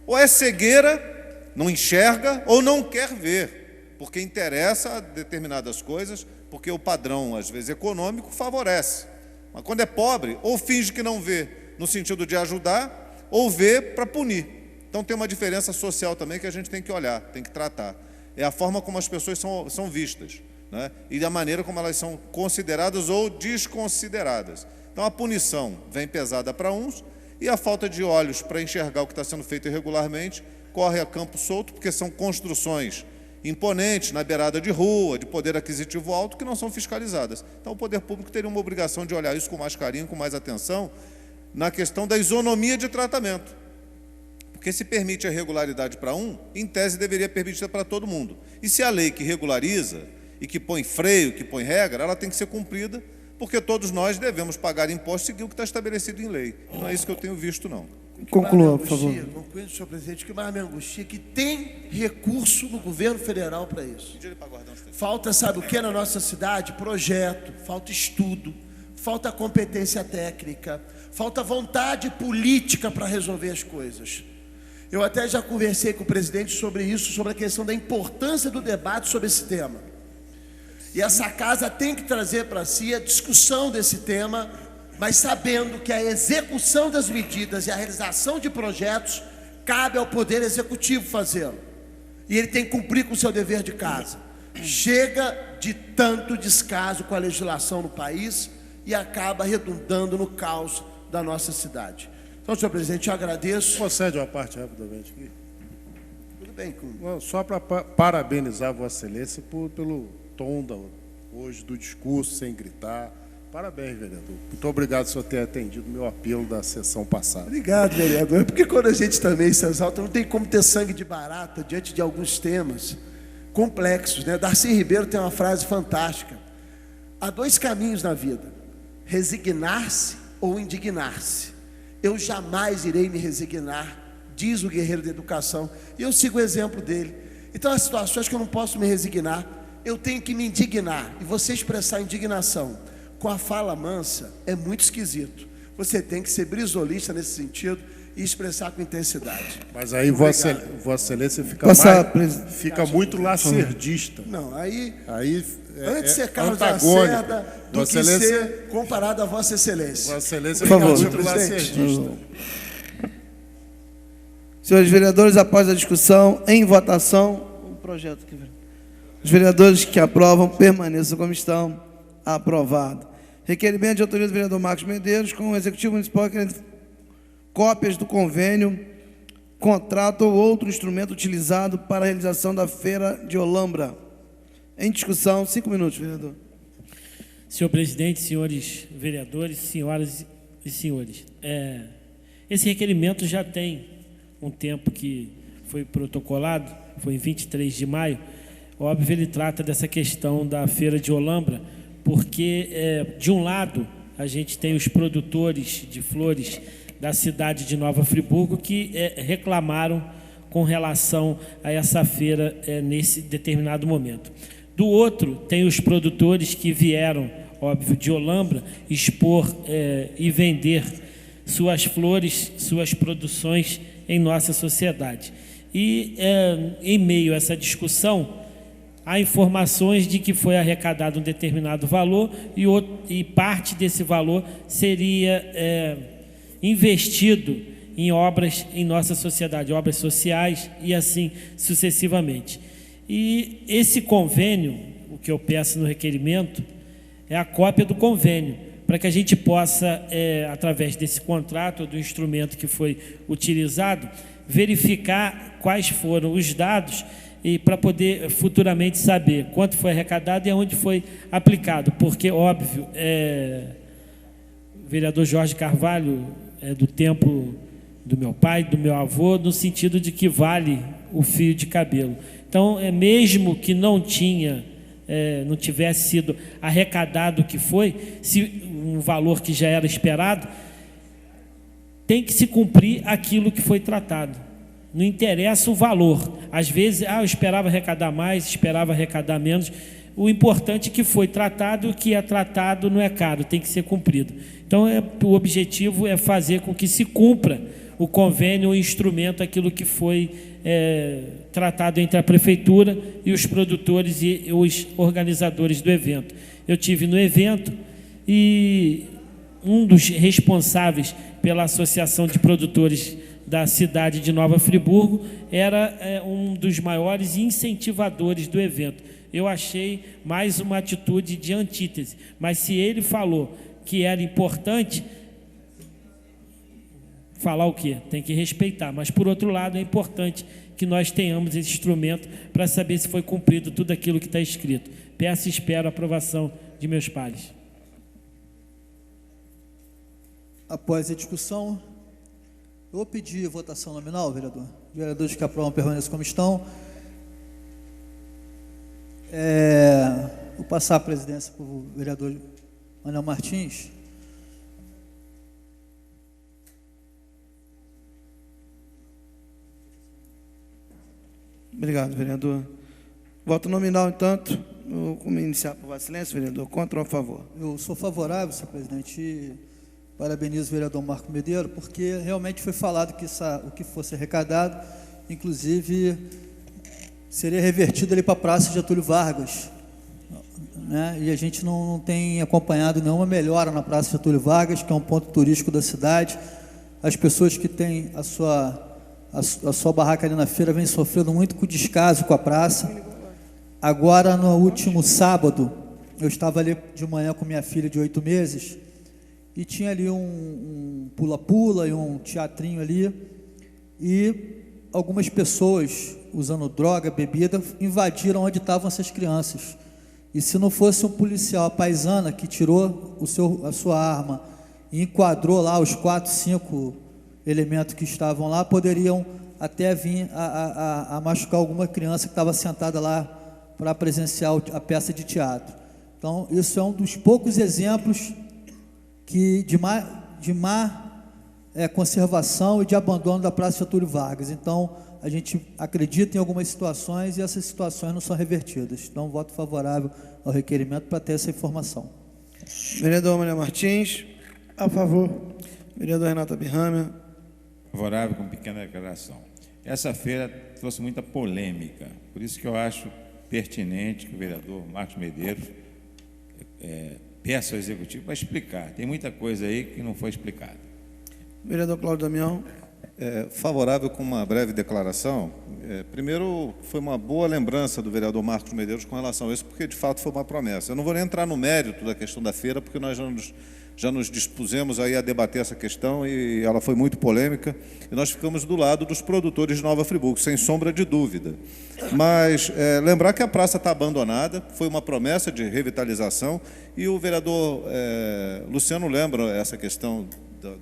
Ou é cegueira, não enxerga, ou não quer ver, porque interessa a determinadas coisas, porque o padrão, às vezes, econômico favorece. Mas quando é pobre, ou finge que não vê, no sentido de ajudar, ou vê para punir. Então tem uma diferença social também que a gente tem que olhar, tem que tratar. É a forma como as pessoas são vistas, né? E a maneira como elas são consideradas ou desconsideradas. Então a punição vem pesada para uns e a falta de olhos para enxergar o que está sendo feito irregularmente corre a campo solto, porque são construções imponentes, na beirada de rua, de poder aquisitivo alto, que não são fiscalizadas. Então o poder público teria uma obrigação de olhar isso com mais carinho, com mais atenção, na questão da isonomia de tratamento. Porque se permite a irregularidade para um, em tese deveria permitir para todo mundo. E se a lei que regulariza e que põe freio, que põe regra, ela tem que ser cumprida, porque todos nós devemos pagar imposto e seguir o que está estabelecido em lei. Não é isso que eu tenho visto, não. Conclua, por favor. Concluindo, senhor presidente, que mais me angustia que tem recurso no governo federal para isso. Falta, sabe o que na nossa cidade? Projeto, falta estudo, falta competência técnica, falta vontade política para resolver as coisas. Eu até já conversei com o presidente sobre isso, sobre a questão da importância do debate sobre esse tema. E essa casa tem que trazer para si a discussão desse tema, mas sabendo que a execução das medidas e a realização de projetos cabe ao Poder Executivo fazê-lo. E ele tem que cumprir com o seu dever de casa. Chega de tanto descaso com a legislação no país e acaba redundando no caos da nossa cidade. Então, senhor presidente, eu agradeço. Concede uma parte rapidamente aqui. Tudo bem, só para parabenizar Vossa Excelência pelo tom hoje do discurso, sem gritar. Parabéns, vereador. Muito obrigado por ter atendido o meu apelo da sessão passada. Obrigado, vereador. Porque quando a gente também se exalta, não tem como ter sangue de barata diante de alguns temas complexos, né? Darcy Ribeiro tem uma frase fantástica. Há dois caminhos na vida: resignar-se ou indignar-se. Eu jamais irei me resignar, diz o guerreiro da educação. E eu sigo o exemplo dele. Então, há situações que eu não posso me resignar, eu tenho que me indignar. E você expressar indignação com a fala mansa é muito esquisito. Você tem que ser brisolista nesse sentido e expressar com intensidade. Mas aí Vossa Excelência fica muito lacerdista. Não, aí Antes de ser Carlos antagônico. Lacerda do Vossa que Excelência, ser comparado a Vossa Excelência. Vossa Excelência Por fica favor. muito lacerdista. Senhores vereadores, após a discussão, em votação, o projeto aqui. Os vereadores que aprovam permaneçam como estão. Aprovado. Requerimento de autoria do vereador Marcos Medeiros com o Executivo Municipal querendo cópias do convênio, contrato ou outro instrumento utilizado para a realização da Feira de Olambra. Em discussão, 5 minutos, vereador. Senhor presidente, senhores vereadores, senhoras e senhores, esse requerimento já tem um tempo que foi protocolado, foi em 23 de maio. Óbvio, ele trata dessa questão da Feira de Olambra, porque, de um lado, a gente tem os produtores de flores da cidade de Nova Friburgo que reclamaram com relação a essa feira nesse determinado momento. Do outro, tem os produtores que vieram, óbvio, de Olambra, expor e vender suas flores, suas produções em nossa sociedade. E, em meio a essa discussão, há informações de que foi arrecadado um determinado valor e parte desse valor seria investido em obras em nossa sociedade, obras sociais e assim sucessivamente. E esse convênio, o que eu peço no requerimento, é a cópia do convênio, para que a gente possa, através desse contrato, do instrumento que foi utilizado, verificar quais foram os dados e para poder futuramente saber quanto foi arrecadado e aonde foi aplicado, porque, óbvio, o vereador Jorge Carvalho é do tempo do meu pai, do meu avô, no sentido de que vale o fio de cabelo. Então, mesmo que não tivesse sido arrecadado o que foi, se um valor que já era esperado, tem que se cumprir aquilo que foi tratado. Não interessa o valor. Às vezes, eu esperava arrecadar mais, esperava arrecadar menos. O importante é que foi tratado, o que é tratado não é caro, tem que ser cumprido. Então, o objetivo é fazer com que se cumpra o convênio, o instrumento, aquilo que foi tratado entre a Prefeitura e os produtores e os organizadores do evento. Eu tive no evento e um dos responsáveis pela Associação de Produtores da cidade de Nova Friburgo era um dos maiores incentivadores do evento. Eu achei mais uma atitude de antítese, mas se ele falou que era importante, falar o quê? Tem que respeitar, mas por outro lado é importante que nós tenhamos esse instrumento para saber se foi cumprido tudo aquilo que está escrito. Peço e espero a aprovação de meus pares. Após a discussão, eu vou pedir votação nominal, vereador. Vereadores que aprovam permaneçam como estão. Vou passar a presidência para o vereador Manuel Martins. Obrigado, vereador. Voto nominal, entanto. Como iniciar por Vossa Excelência, vereador? Contra ou a favor? Eu sou favorável, senhor presidente, e parabenizo o vereador Marco Medeiro, porque realmente foi falado que o que fosse arrecadado, inclusive, seria revertido ali para a Praça Getúlio Vargas, né? E a gente não tem acompanhado nenhuma melhora na Praça Getúlio Vargas, que é um ponto turístico da cidade. As pessoas que têm a sua barraca ali na feira vêm sofrendo muito com o descaso com a praça. Agora, no último sábado, eu estava ali de manhã com minha filha de 8 meses e tinha ali um pula-pula e um teatrinho ali, e algumas pessoas usando droga, bebida, invadiram onde estavam essas crianças. E se não fosse um policial, a paisana, que tirou a sua arma e enquadrou lá os 4, 5 elementos que estavam lá, poderiam até vir a machucar alguma criança que estava sentada lá para presenciar a peça de teatro. Então, isso é um dos poucos exemplos de má conservação e de abandono da Praça Getúlio Vargas. Então, a gente acredita em algumas situações e essas situações não são revertidas. Então, voto favorável ao requerimento para ter essa informação. Vereador Maria Martins. A favor. Vereador Renata Birramer. Favorável com pequena declaração. Essa feira trouxe muita polêmica, por isso que eu acho pertinente que o vereador Marcos Medeiros peça ao Executivo para explicar. Tem muita coisa aí que não foi explicada. Vereador Cláudio Damião. Favorável com uma breve declaração. Primeiro, foi uma boa lembrança do vereador Marcos Medeiros com relação a isso, porque de fato foi uma promessa. Eu não vou nem entrar no mérito da questão da feira, porque nós já nos dispusemos aí a debater essa questão e ela foi muito polêmica, e nós ficamos do lado dos produtores de Nova Friburgo, sem sombra de dúvida. Mas lembrar que a praça está abandonada, foi uma promessa de revitalização, e o vereador Luciano lembra essa questão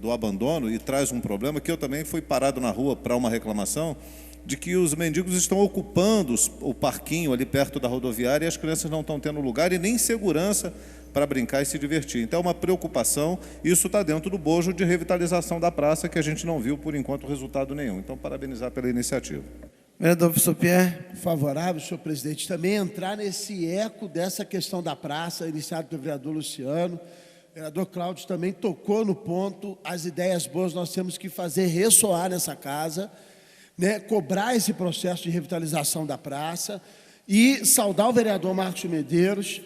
do abandono e traz um problema que eu também fui parado na rua para uma reclamação, de que os mendigos estão ocupando o parquinho ali perto da rodoviária e as crianças não estão tendo lugar e nem segurança para brincar e se divertir. Então, é uma preocupação, isso está dentro do bojo de revitalização da praça, que a gente não viu, por enquanto, resultado nenhum. Então, parabenizar pela iniciativa. Vereador professor Pierre. Favorável, senhor presidente. Também entrar nesse eco dessa questão da praça, iniciado pelo vereador Luciano. O vereador Cláudio também tocou no ponto. As ideias boas nós temos que fazer ressoar nessa casa, né? Cobrar esse processo de revitalização da praça e saudar o vereador Marcos Medeiros.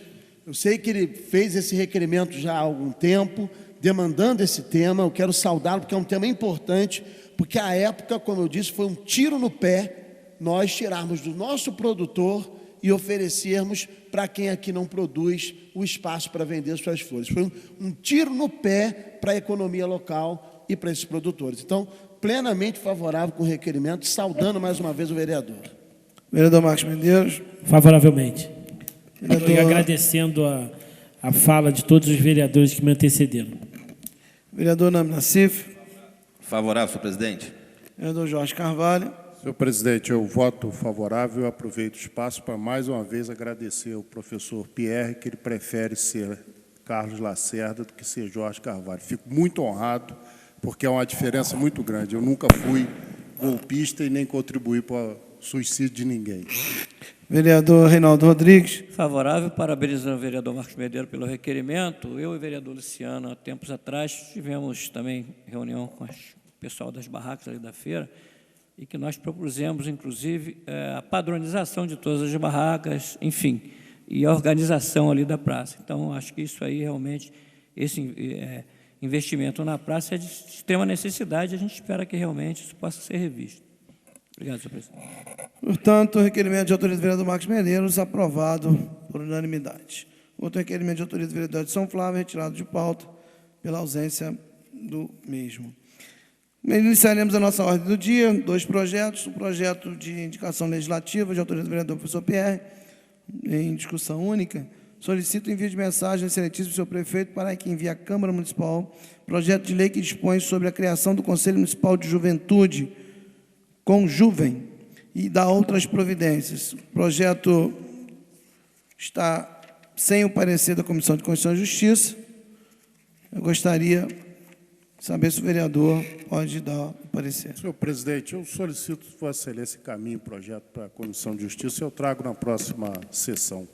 Eu sei que ele fez esse requerimento já há algum tempo, demandando esse tema. Eu quero saudá-lo porque é um tema importante, porque à época, como eu disse, foi um tiro no pé nós tirarmos do nosso produtor e oferecermos para quem aqui não produz o espaço para vender suas flores. Foi um tiro no pé para a economia local e para esses produtores. Então, plenamente favorável com o requerimento, saudando mais uma vez o vereador. Vereador Marcos Medeiros. Favoravelmente. Vereador... E agradecendo a fala de todos os vereadores que me antecederam. Vereador Nami Nassif. Favorável, senhor presidente. Vereador Jorge Carvalho. Senhor presidente, eu voto favorável e aproveito o espaço para, mais uma vez, agradecer ao professor Pierre, que ele prefere ser Carlos Lacerda do que ser Jorge Carvalho. Fico muito honrado, porque é uma diferença muito grande. Eu nunca fui golpista e nem contribuí para o suicídio de ninguém. Vereador Reinaldo Rodrigues. Favorável, parabenizando o vereador Marcos Medeiros pelo requerimento. Eu e o vereador Luciano, há tempos atrás, tivemos também reunião com o pessoal das barracas ali da feira, e que nós propusemos, inclusive, a padronização de todas as barracas, enfim, e a organização ali da praça. Então, acho que isso aí, realmente, esse investimento na praça é de extrema necessidade, e a gente espera que realmente isso possa ser revisto. Obrigado, senhor presidente. Portanto, o requerimento de autoria do vereador Marcos Medeiros aprovado por unanimidade. Outro requerimento de autoria do vereador de São Flávio, retirado de pauta pela ausência do mesmo. Iniciaremos a nossa ordem do dia, 2 projetos. O projeto de indicação legislativa de autoria do vereador professor Pierre, em discussão única. Solicito o envio de mensagem excelentíssimo do senhor prefeito para que envie à Câmara Municipal projeto de lei que dispõe sobre a criação do Conselho Municipal de Juventude, Conjuvem, e dá outras providências. O projeto está sem o parecer da Comissão de Constituição e Justiça. Eu gostaria de saber se o vereador pode dar o parecer. Senhor presidente, eu solicito que Vossa Excelência encaminhe o projeto para a Comissão de Justiça e eu trago na próxima sessão.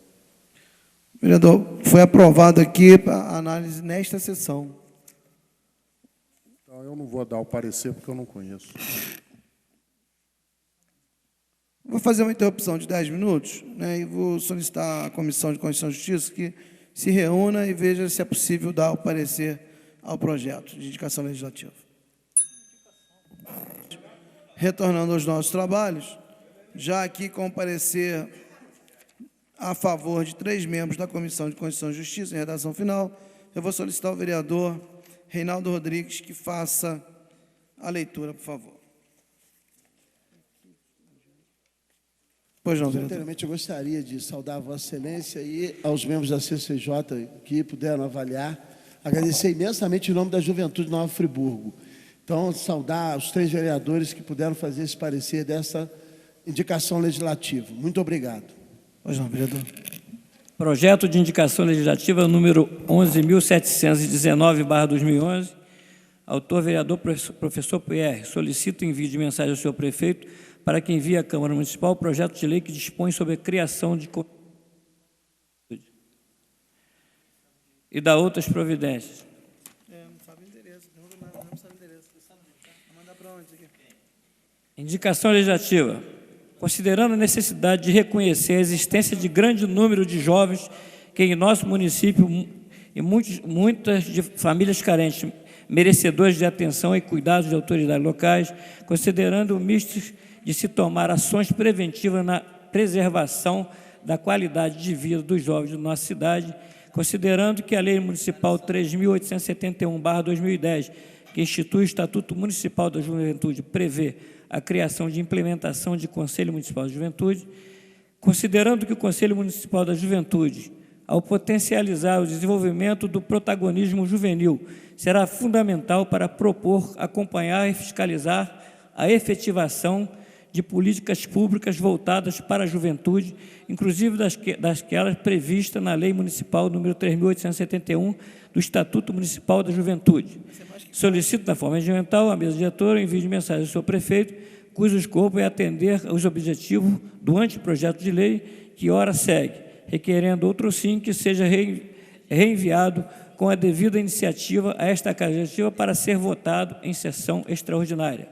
Vereador, foi aprovado aqui para análise nesta sessão. Então, eu não vou dar o parecer porque eu não conheço. Vou fazer uma interrupção de 10 minutos, né, e vou solicitar à Comissão de Constituição e Justiça que se reúna e veja se é possível dar o parecer ao projeto de indicação legislativa. Retornando aos nossos trabalhos, já aqui com o parecer a favor de 3 membros da Comissão de Constituição e Justiça, em redação final, eu vou solicitar ao vereador Reinaldo Rodrigues que faça a leitura, por favor. Pois não, vereador. Anteriormente, eu gostaria de saudar a Vossa Excelência e aos membros da CCJ que puderam avaliar. Agradecer imensamente em nome da Juventude de Nova Friburgo. Então, saudar os 3 vereadores que puderam fazer esse parecer dessa indicação legislativa. Muito obrigado. Pois não, vereador. Projeto de indicação legislativa número 11.719/2011, Autor, vereador professor Pierre, solicito o envio de mensagem ao senhor prefeito para que envie à Câmara Municipal o projeto de lei que dispõe sobre a criação de e da outras providências. Não sabe o endereço, não sabe o endereço. Vou mandar para onde isso aqui? Indicação legislativa. Considerando a necessidade de reconhecer a existência de grande número de jovens que em nosso município e muitas de famílias carentes, merecedores de atenção e cuidados de autoridades locais, considerando o misto de se tomar ações preventivas na preservação da qualidade de vida dos jovens de nossa cidade, considerando que a Lei Municipal 3.871/2010, que institui o Estatuto Municipal da Juventude, prevê a criação de implementação de Conselho Municipal da Juventude, considerando que o Conselho Municipal da Juventude, ao potencializar o desenvolvimento do protagonismo juvenil, será fundamental para propor, acompanhar e fiscalizar a efetivação de políticas públicas voltadas para a juventude, inclusive daquelas previstas na Lei Municipal número 3.871 do Estatuto Municipal da Juventude. Solicito, na forma regimental, a mesa diretora, o envio de mensagem ao senhor prefeito, cujo escopo é atender aos objetivos do anteprojeto de lei que ora segue, requerendo outro sim que seja reenviado com a devida iniciativa a esta Casa Legislativa para ser votado em sessão extraordinária.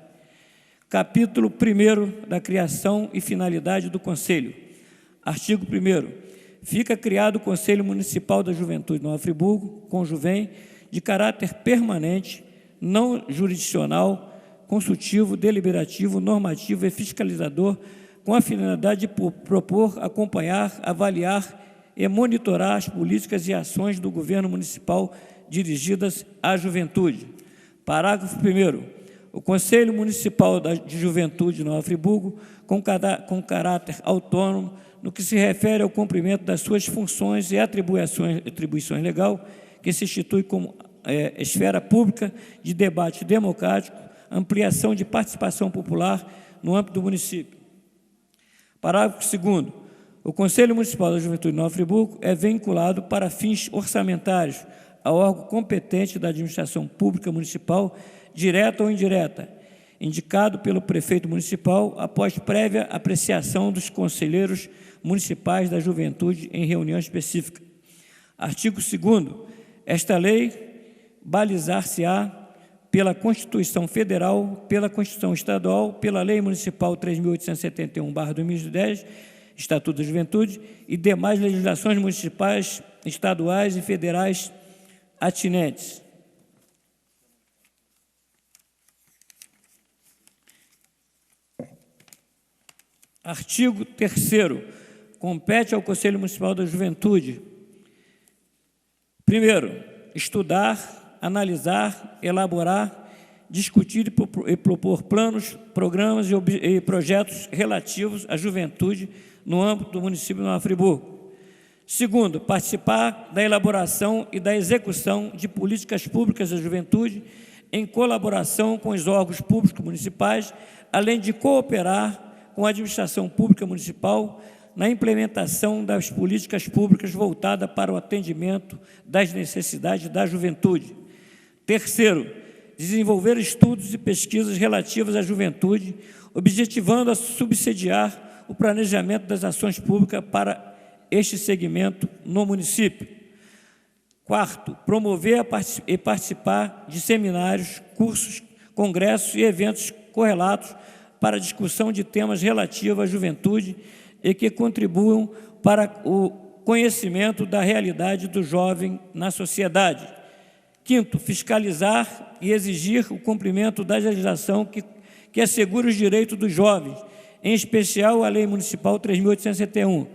Capítulo 1º da criação e finalidade do Conselho. Artigo 1º. Fica criado o Conselho Municipal da Juventude de Nova Friburgo, Conjuvem, de caráter permanente, não jurisdicional, consultivo, deliberativo, normativo e fiscalizador, com a finalidade de propor, acompanhar, avaliar e monitorar as políticas e ações do governo municipal dirigidas à juventude. Parágrafo 1º. O Conselho Municipal de Juventude de Nova Friburgo, com caráter autônomo, no que se refere ao cumprimento das suas funções e atribuições legal, que se institui como esfera pública de debate democrático, ampliação de participação popular no âmbito do município. Parágrafo 2º. O Conselho Municipal da Juventude de Nova Friburgo é vinculado para fins orçamentários ao órgão competente da administração pública municipal, direta ou indireta, indicado pelo prefeito municipal após prévia apreciação dos conselheiros municipais da juventude em reunião específica. Artigo 2º. Esta lei balizar-se-á pela Constituição Federal, pela Constituição Estadual, pela Lei Municipal 3.871/2010, Estatuto da Juventude, e demais legislações municipais, estaduais e federais atinentes. Artigo 3º. Compete ao Conselho Municipal da Juventude, primeiro, estudar, analisar, elaborar, discutir e propor planos, programas e projetos relativos à juventude no âmbito do município de Nova Friburgo. Segundo, participar da elaboração e da execução de políticas públicas da juventude em colaboração com os órgãos públicos municipais, além de cooperar com a administração pública municipal na implementação das políticas públicas voltadas para o atendimento das necessidades da juventude. Terceiro, desenvolver estudos e pesquisas relativas à juventude, objetivando a subsidiar o planejamento das ações públicas para este segmento no município. Quarto, promover e participar de seminários, cursos, congressos e eventos correlatos para a discussão de temas relativos à juventude e que contribuam para o conhecimento da realidade do jovem na sociedade. Quinto, fiscalizar e exigir o cumprimento da legislação que assegure os direitos dos jovens, em especial a Lei Municipal 3.871.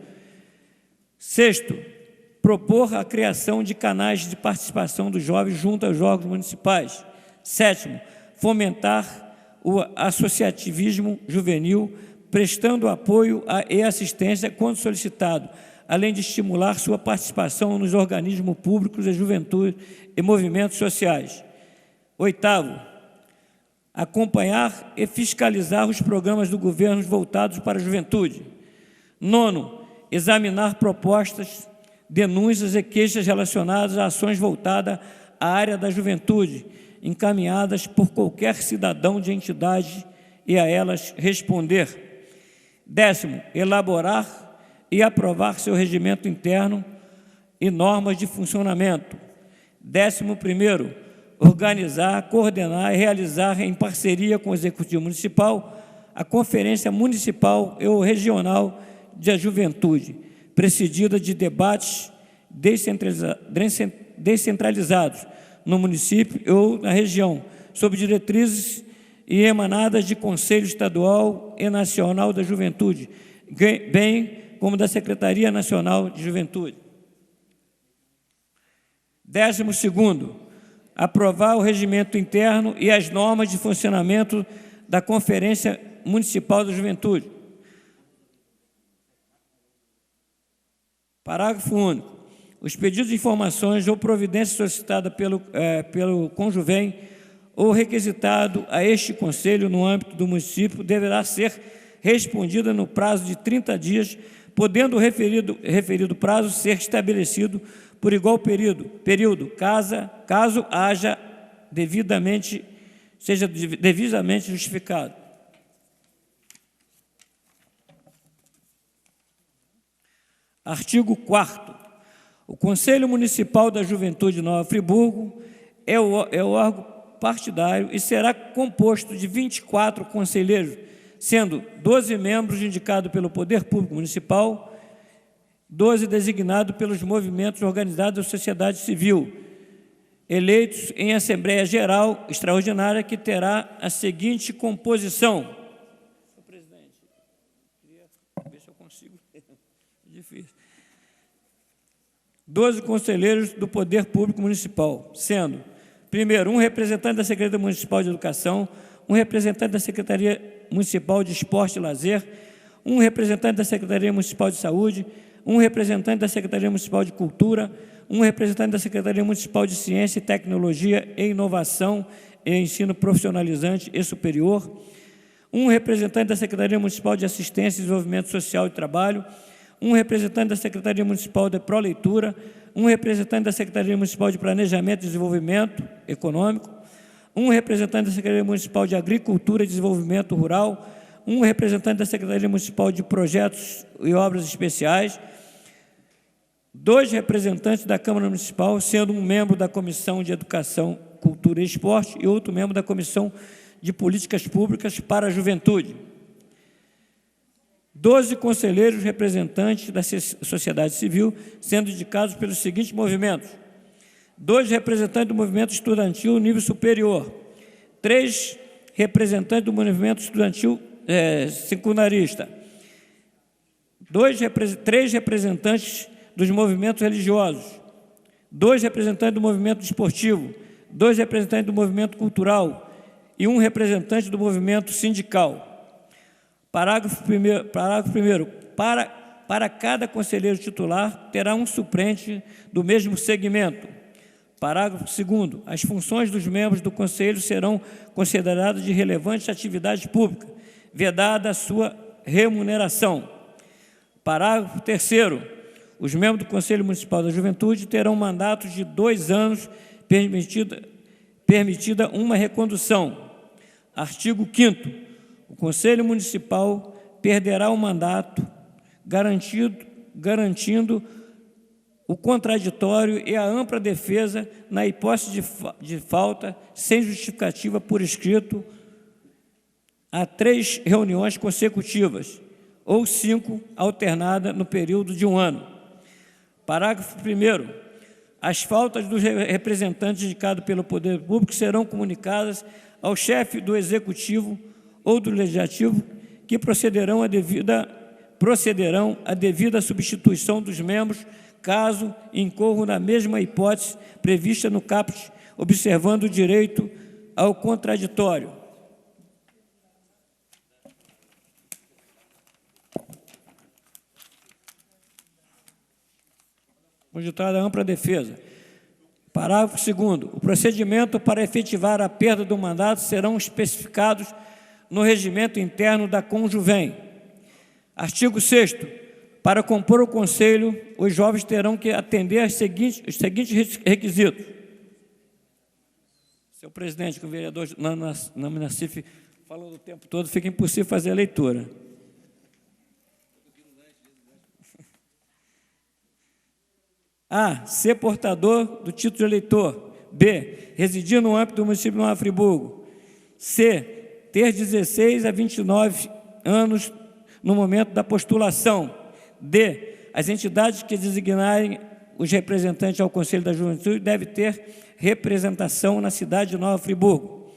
Sexto, propor a criação de canais de participação dos jovens junto aos órgãos municipais. Sétimo, fomentar o associativismo juvenil, prestando apoio e assistência quando solicitado, além de estimular sua participação nos organismos públicos da juventude e movimentos sociais. Oitavo, acompanhar e fiscalizar os programas do governo voltados para a juventude. Nono, examinar propostas, denúncias e queixas relacionadas a ações voltadas à área da juventude, encaminhadas por qualquer cidadão de entidade e a elas responder. 10º, elaborar e aprovar seu regimento interno e normas de funcionamento. 11º, organizar, coordenar e realizar em parceria com o Executivo Municipal a Conferência Municipal e Regional da Juventude, presidida de debates descentralizados no município ou na região, sob diretrizes e emanadas de Conselho Estadual e Nacional da Juventude, bem como da Secretaria Nacional de Juventude. 12º, aprovar o regimento interno e as normas de funcionamento da Conferência Municipal da Juventude. Parágrafo único. Os pedidos de informações ou providências solicitadas pelo Conjuvem ou requisitado a este Conselho no âmbito do município deverá ser respondida no prazo de 30 dias, podendo o referido prazo ser estabelecido por igual período, caso seja devidamente justificado. Artigo 4º. O Conselho Municipal da Juventude de Nova Friburgo é o órgão partidário e será composto de 24 conselheiros, sendo 12 membros indicados pelo Poder Público Municipal, 12 designados pelos movimentos organizados da sociedade civil, eleitos em Assembleia Geral Extraordinária, que terá a seguinte composição. Senhor presidente, queria ver se eu consigo. É difícil. 12 conselheiros do Poder Público Municipal, sendo, primeiro, um representante da Secretaria Municipal de Educação, um representante da Secretaria Municipal de Esporte e Lazer, um representante da Secretaria Municipal de Saúde, um representante da Secretaria Municipal de Cultura, um representante da Secretaria Municipal de Ciência, Tecnologia e Inovação e Ensino Profissionalizante e Superior, um representante da Secretaria Municipal de Assistência e Desenvolvimento Social e Trabalho, um representante da Secretaria Municipal de Proleitura, um representante da Secretaria Municipal de Planejamento e Desenvolvimento Econômico, um representante da Secretaria Municipal de Agricultura e Desenvolvimento Rural, um representante da Secretaria Municipal de Projetos e Obras Especiais, 2 representantes da Câmara Municipal, sendo um membro da Comissão de Educação, Cultura e Esporte e outro membro da Comissão de Políticas Públicas para a Juventude. 12 conselheiros representantes da sociedade civil, sendo indicados pelos seguintes movimentos: 2 representantes do movimento estudantil nível superior, 3 representantes do movimento estudantil secundarista, 3 representantes dos movimentos religiosos, 2 representantes do movimento esportivo, 2 representantes do movimento cultural e 1 representante do movimento sindical. Parágrafo 1º. Para cada conselheiro titular, terá um suplente do mesmo segmento. Parágrafo 2º. As funções dos membros do Conselho serão consideradas de relevante atividade pública, vedada a sua remuneração. Parágrafo 3º. Os membros do Conselho Municipal da Juventude terão mandatos de 2 anos, permitida uma recondução. Artigo 5º. O Conselho Municipal perderá o mandato, garantindo o contraditório e a ampla defesa na hipótese de falta sem justificativa por escrito a 3 reuniões consecutivas, ou 5 alternadas no período de 1 ano. Parágrafo 1º. As faltas dos representantes indicados pelo Poder Público serão comunicadas ao chefe do Executivo ou do Legislativo, que procederão à devida substituição dos membros, caso incorram na mesma hipótese prevista no caput, observando o direito ao contraditório. Conditada a ampla defesa. Parágrafo 2º. O procedimento para efetivar a perda do mandato serão especificados no regimento interno da Conjuvem. Artigo 6º. Para compor o Conselho, os jovens terão que atender os seguintes requisitos: Senhor presidente, com o vereador Nami Nassif falando o tempo todo, fica impossível fazer a leitura. A. Ser portador do título de eleitor. B. Residir no âmbito do município de Nova Friburgo. C. Ter 16 a 29 anos no momento da postulação. D. As entidades que designarem os representantes ao Conselho da Juventude devem ter representação na cidade de Nova Friburgo.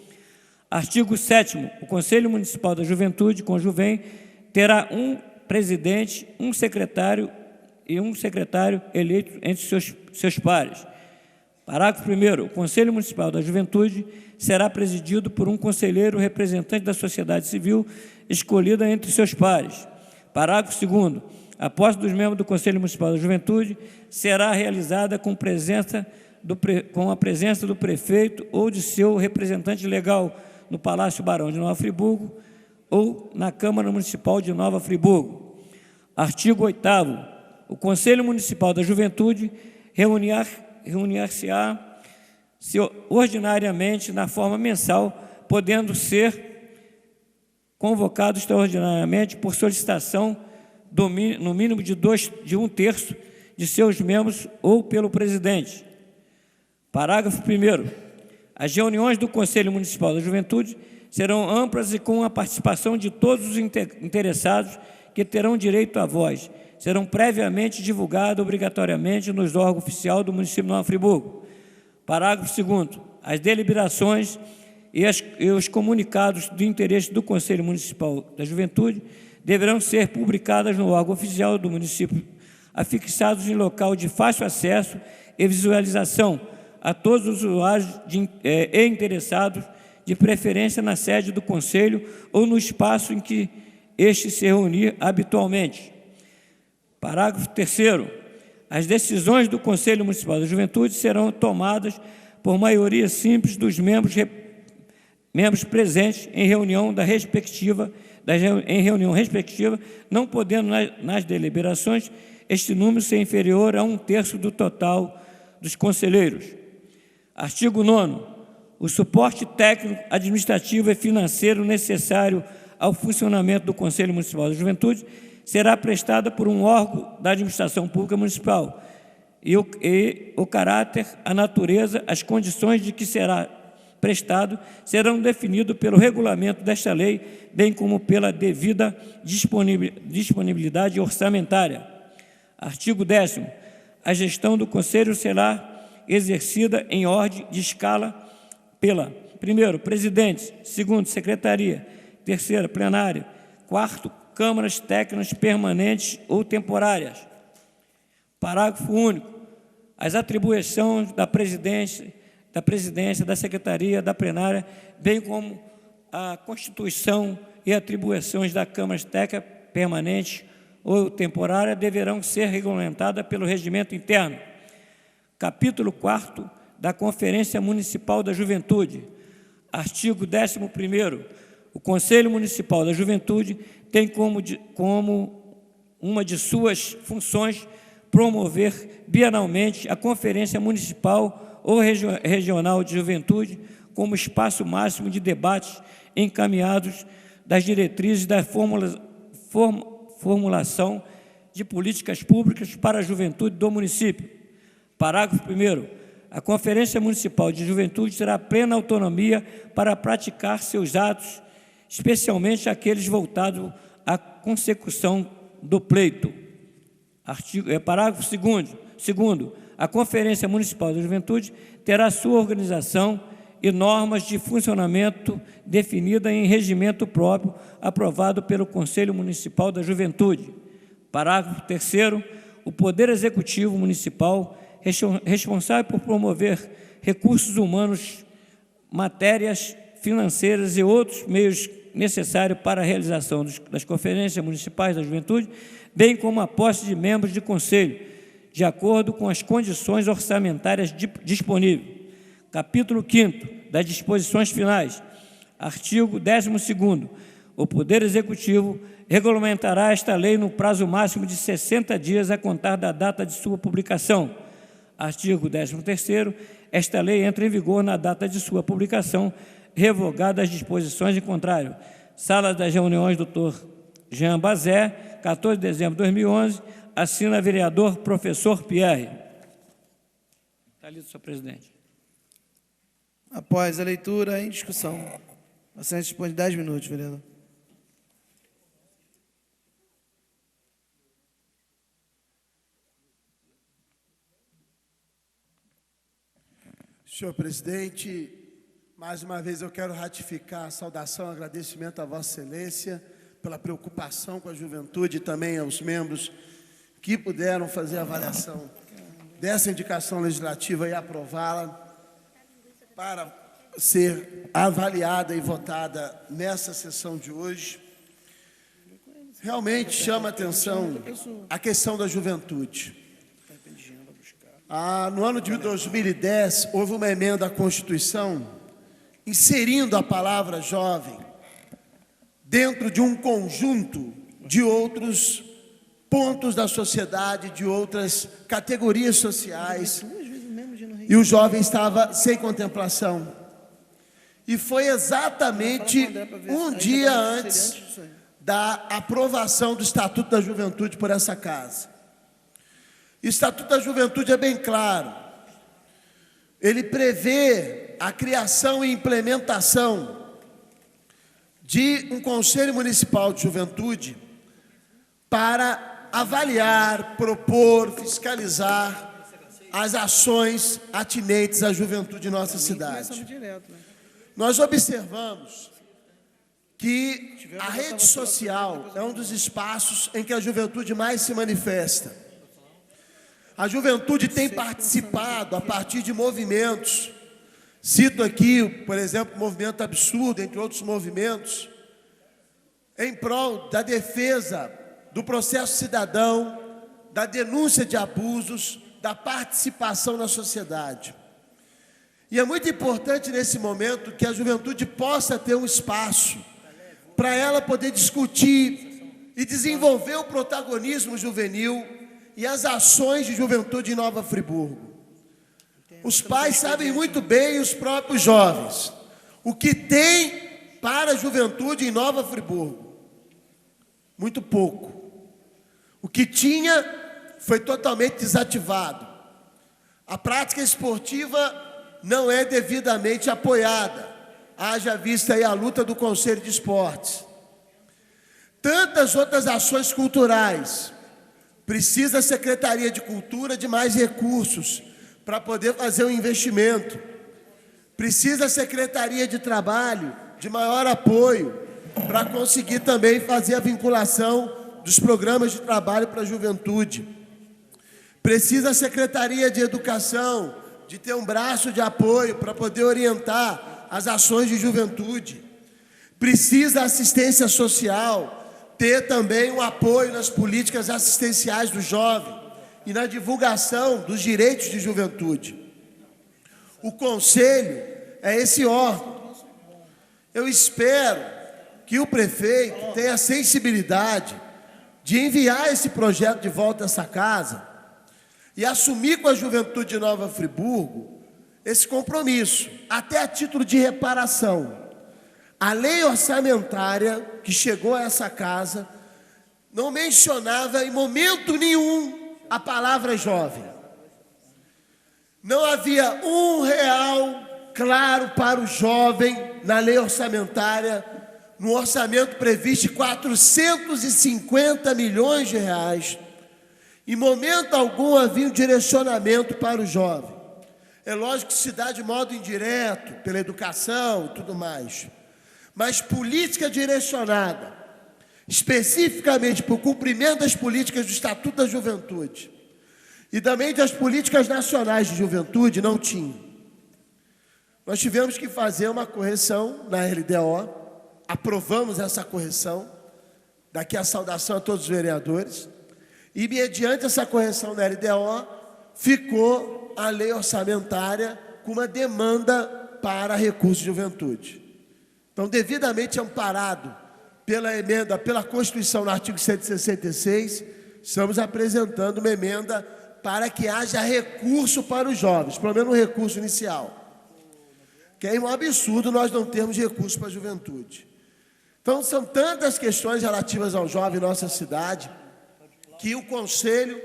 Artigo 7º. O Conselho Municipal da Juventude, Conjuvem, terá um presidente, um secretário eleito entre seus pares. Parágrafo 1º. O Conselho Municipal da Juventude será presidido por um conselheiro representante da sociedade civil escolhida entre seus pares. Parágrafo 2º. A posse dos membros do Conselho Municipal da Juventude será realizada com a presença do prefeito ou de seu representante legal no Palácio Barão de Nova Friburgo ou na Câmara Municipal de Nova Friburgo. Artigo 8º. O Conselho Municipal da Juventude reunir-se-á ordinariamente na forma mensal, podendo ser convocado extraordinariamente por solicitação no mínimo de 1/3 de seus membros ou pelo presidente. Parágrafo 1º. As reuniões do Conselho Municipal da Juventude serão amplas e com a participação de todos os interessados que terão direito à voz. Serão previamente divulgadas obrigatoriamente nos órgãos oficiais do município de Nova Friburgo. Parágrafo 2º. As deliberações e os comunicados de interesse do Conselho Municipal da Juventude deverão ser publicadas no órgão oficial do município, afixados em local de fácil acesso e visualização a todos os usuários e interessados, de preferência na sede do Conselho ou no espaço em que este se reunir habitualmente. Parágrafo 3º. As decisões do Conselho Municipal da Juventude serão tomadas por maioria simples dos membros presentes em reunião respectiva, não podendo nas deliberações este número ser inferior a 1/3 do total dos conselheiros. Artigo 9º. O suporte técnico, administrativo e financeiro necessário ao funcionamento do Conselho Municipal da Juventude será prestado por um órgão da administração pública municipal e o caráter, a natureza, as condições de que será prestado serão definidos pelo regulamento desta lei, bem como pela devida disponibilidade orçamentária. Artigo 10º. A gestão do Conselho será exercida em ordem de escala pela, primeiro, presidente, segundo, secretaria, terceiro, plenária, quarto, câmaras técnicas permanentes ou temporárias. Parágrafo único. As atribuições da presidência, da secretaria, da plenária, bem como a constituição e atribuições da câmara técnica permanente ou temporária deverão ser regulamentadas pelo regimento interno. Capítulo 4º da Conferência Municipal da Juventude. Artigo 11º. O Conselho Municipal da Juventude tem como uma de suas funções promover bienalmente a Conferência Municipal ou Regional de Juventude como espaço máximo de debates encaminhados das diretrizes da formulação de políticas públicas para a juventude do município. Parágrafo 1º. A Conferência Municipal de Juventude terá plena autonomia para praticar seus atos, especialmente aqueles voltados à consecução do pleito. Parágrafo 2º. A Conferência Municipal da Juventude terá sua organização e normas de funcionamento definida em regimento próprio, aprovado pelo Conselho Municipal da Juventude. Parágrafo 3º. O Poder Executivo Municipal, responsável por promover recursos humanos, matérias financeiras e outros meios necessários para a realização das conferências municipais da juventude, bem como a posse de membros de conselho, de acordo com as condições orçamentárias disponíveis. Capítulo 5º das disposições finais. Artigo 12º. O Poder Executivo regulamentará esta lei no prazo máximo de 60 dias a contar da data de sua publicação. Artigo 13º. esta lei entra em vigor na data de sua publicação, revogadas as disposições em contrário. Sala das Reuniões, doutor Jean Bazé, 14 de dezembro de 2011, assina vereador professor Pierre. Está lido, senhor presidente. Após a leitura, em discussão. Você dispõe de 10 minutos, vereador. Senhor presidente, mais uma vez eu quero ratificar a saudação e agradecimento a Vossa Excelência pela preocupação com a juventude e também aos membros que puderam fazer a avaliação dessa indicação legislativa e aprová-la para ser avaliada e votada nessa sessão de hoje. Realmente chama a atenção a questão da juventude. No ano de 2010, houve uma emenda à Constituição inserindo a palavra jovem dentro de um conjunto de outros pontos da sociedade, de outras categorias sociais, e o jovem estava sem contemplação. E foi exatamente um dia antes da aprovação do Estatuto da Juventude por essa casa. O Estatuto da Juventude é bem claro. Ele prevê a criação e implementação de um Conselho Municipal de Juventude para avaliar, propor, fiscalizar as ações atinentes à juventude de nossa cidade. Nós observamos que a rede social é um dos espaços em que a juventude mais se manifesta. A juventude tem participado a partir de movimentos. Cito aqui, por exemplo, o Movimento Absurdo, entre outros movimentos, em prol da defesa do processo cidadão, da denúncia de abusos, da participação na sociedade. E é muito importante nesse momento que a juventude possa ter um espaço para ela poder discutir e desenvolver o protagonismo juvenil e as ações de juventude em Nova Friburgo. Os pais sabem muito bem, os próprios jovens, o que tem para a juventude em Nova Friburgo. Muito pouco. O que tinha foi totalmente desativado. A prática esportiva não é devidamente apoiada. Haja vista aí a luta do Conselho de Esportes. Tantas outras ações culturais. Precisa a Secretaria de Cultura de mais recursos para poder fazer um investimento. Precisa a Secretaria de Trabalho de maior apoio para conseguir também fazer a vinculação dos programas de trabalho para a juventude. Precisa a Secretaria de Educação de ter um braço de apoio para poder orientar as ações de juventude. Precisa a assistência social ter também um apoio nas políticas assistenciais do jovem e na divulgação dos direitos de juventude. O Conselho é esse órgão. Eu espero que o prefeito tenha a sensibilidade de enviar esse projeto de volta a essa casa e assumir com a juventude de Nova Friburgo esse compromisso, até a título de reparação. A lei orçamentária que chegou a essa casa não mencionava em momento nenhum a palavra jovem. Não havia R$1 claro para o jovem na lei orçamentária, no orçamento previsto de R$450 milhões. Em momento algum havia um direcionamento para o jovem. É lógico que se dá de modo indireto, pela educação e tudo mais. Mas política direcionada, especificamente para o cumprimento das políticas do Estatuto da Juventude e também das políticas nacionais de juventude, não tinha. Nós tivemos que fazer uma correção na LDO, aprovamos essa correção, daqui a saudação a todos os vereadores, e mediante essa correção na LDO, ficou a lei orçamentária com uma demanda para recursos de juventude. Então, devidamente amparado pela emenda, pela Constituição, no artigo 166, estamos apresentando uma emenda para que haja recurso para os jovens, pelo menos um recurso inicial. Que é um absurdo nós não termos recurso para a juventude. Então, são tantas questões relativas ao jovem em nossa cidade que o Conselho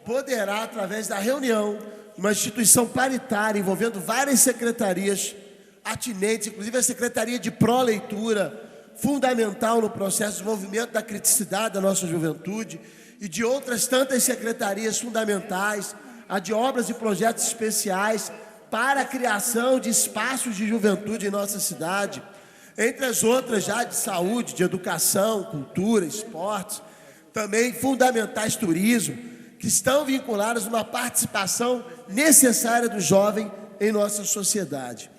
poderá, através da reunião, uma instituição paritária envolvendo várias secretarias atinentes, inclusive a Secretaria de Pró-Leitura, fundamental no processo de desenvolvimento da criticidade da nossa juventude, e de outras tantas secretarias fundamentais, a de obras e projetos especiais para a criação de espaços de juventude em nossa cidade, entre as outras já de saúde, de educação, cultura, esportes, também fundamentais turismo, que estão vinculadas a uma participação necessária do jovem em nossa sociedade.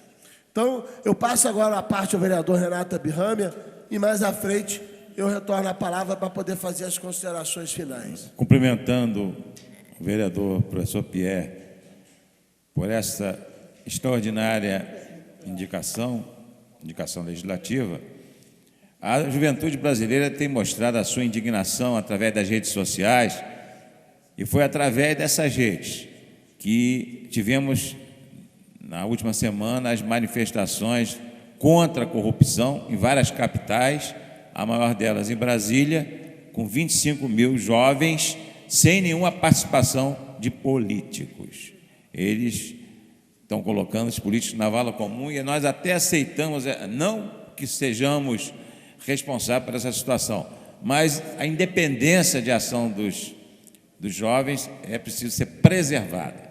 Então, eu passo agora a parte ao vereador Renato Abirrâmia e mais à frente eu retorno a palavra para poder fazer as considerações finais. Cumprimentando o vereador professor Pierre por essa extraordinária indicação legislativa, a juventude brasileira tem mostrado a sua indignação através das redes sociais, e foi através dessas redes que tivemos, na última semana, as manifestações contra a corrupção em várias capitais, a maior delas em Brasília, com 25 mil jovens, sem nenhuma participação de políticos. Eles estão colocando os políticos na vala comum e nós até aceitamos, não que sejamos responsáveis por essa situação, mas a independência de ação dos jovens é preciso ser preservada.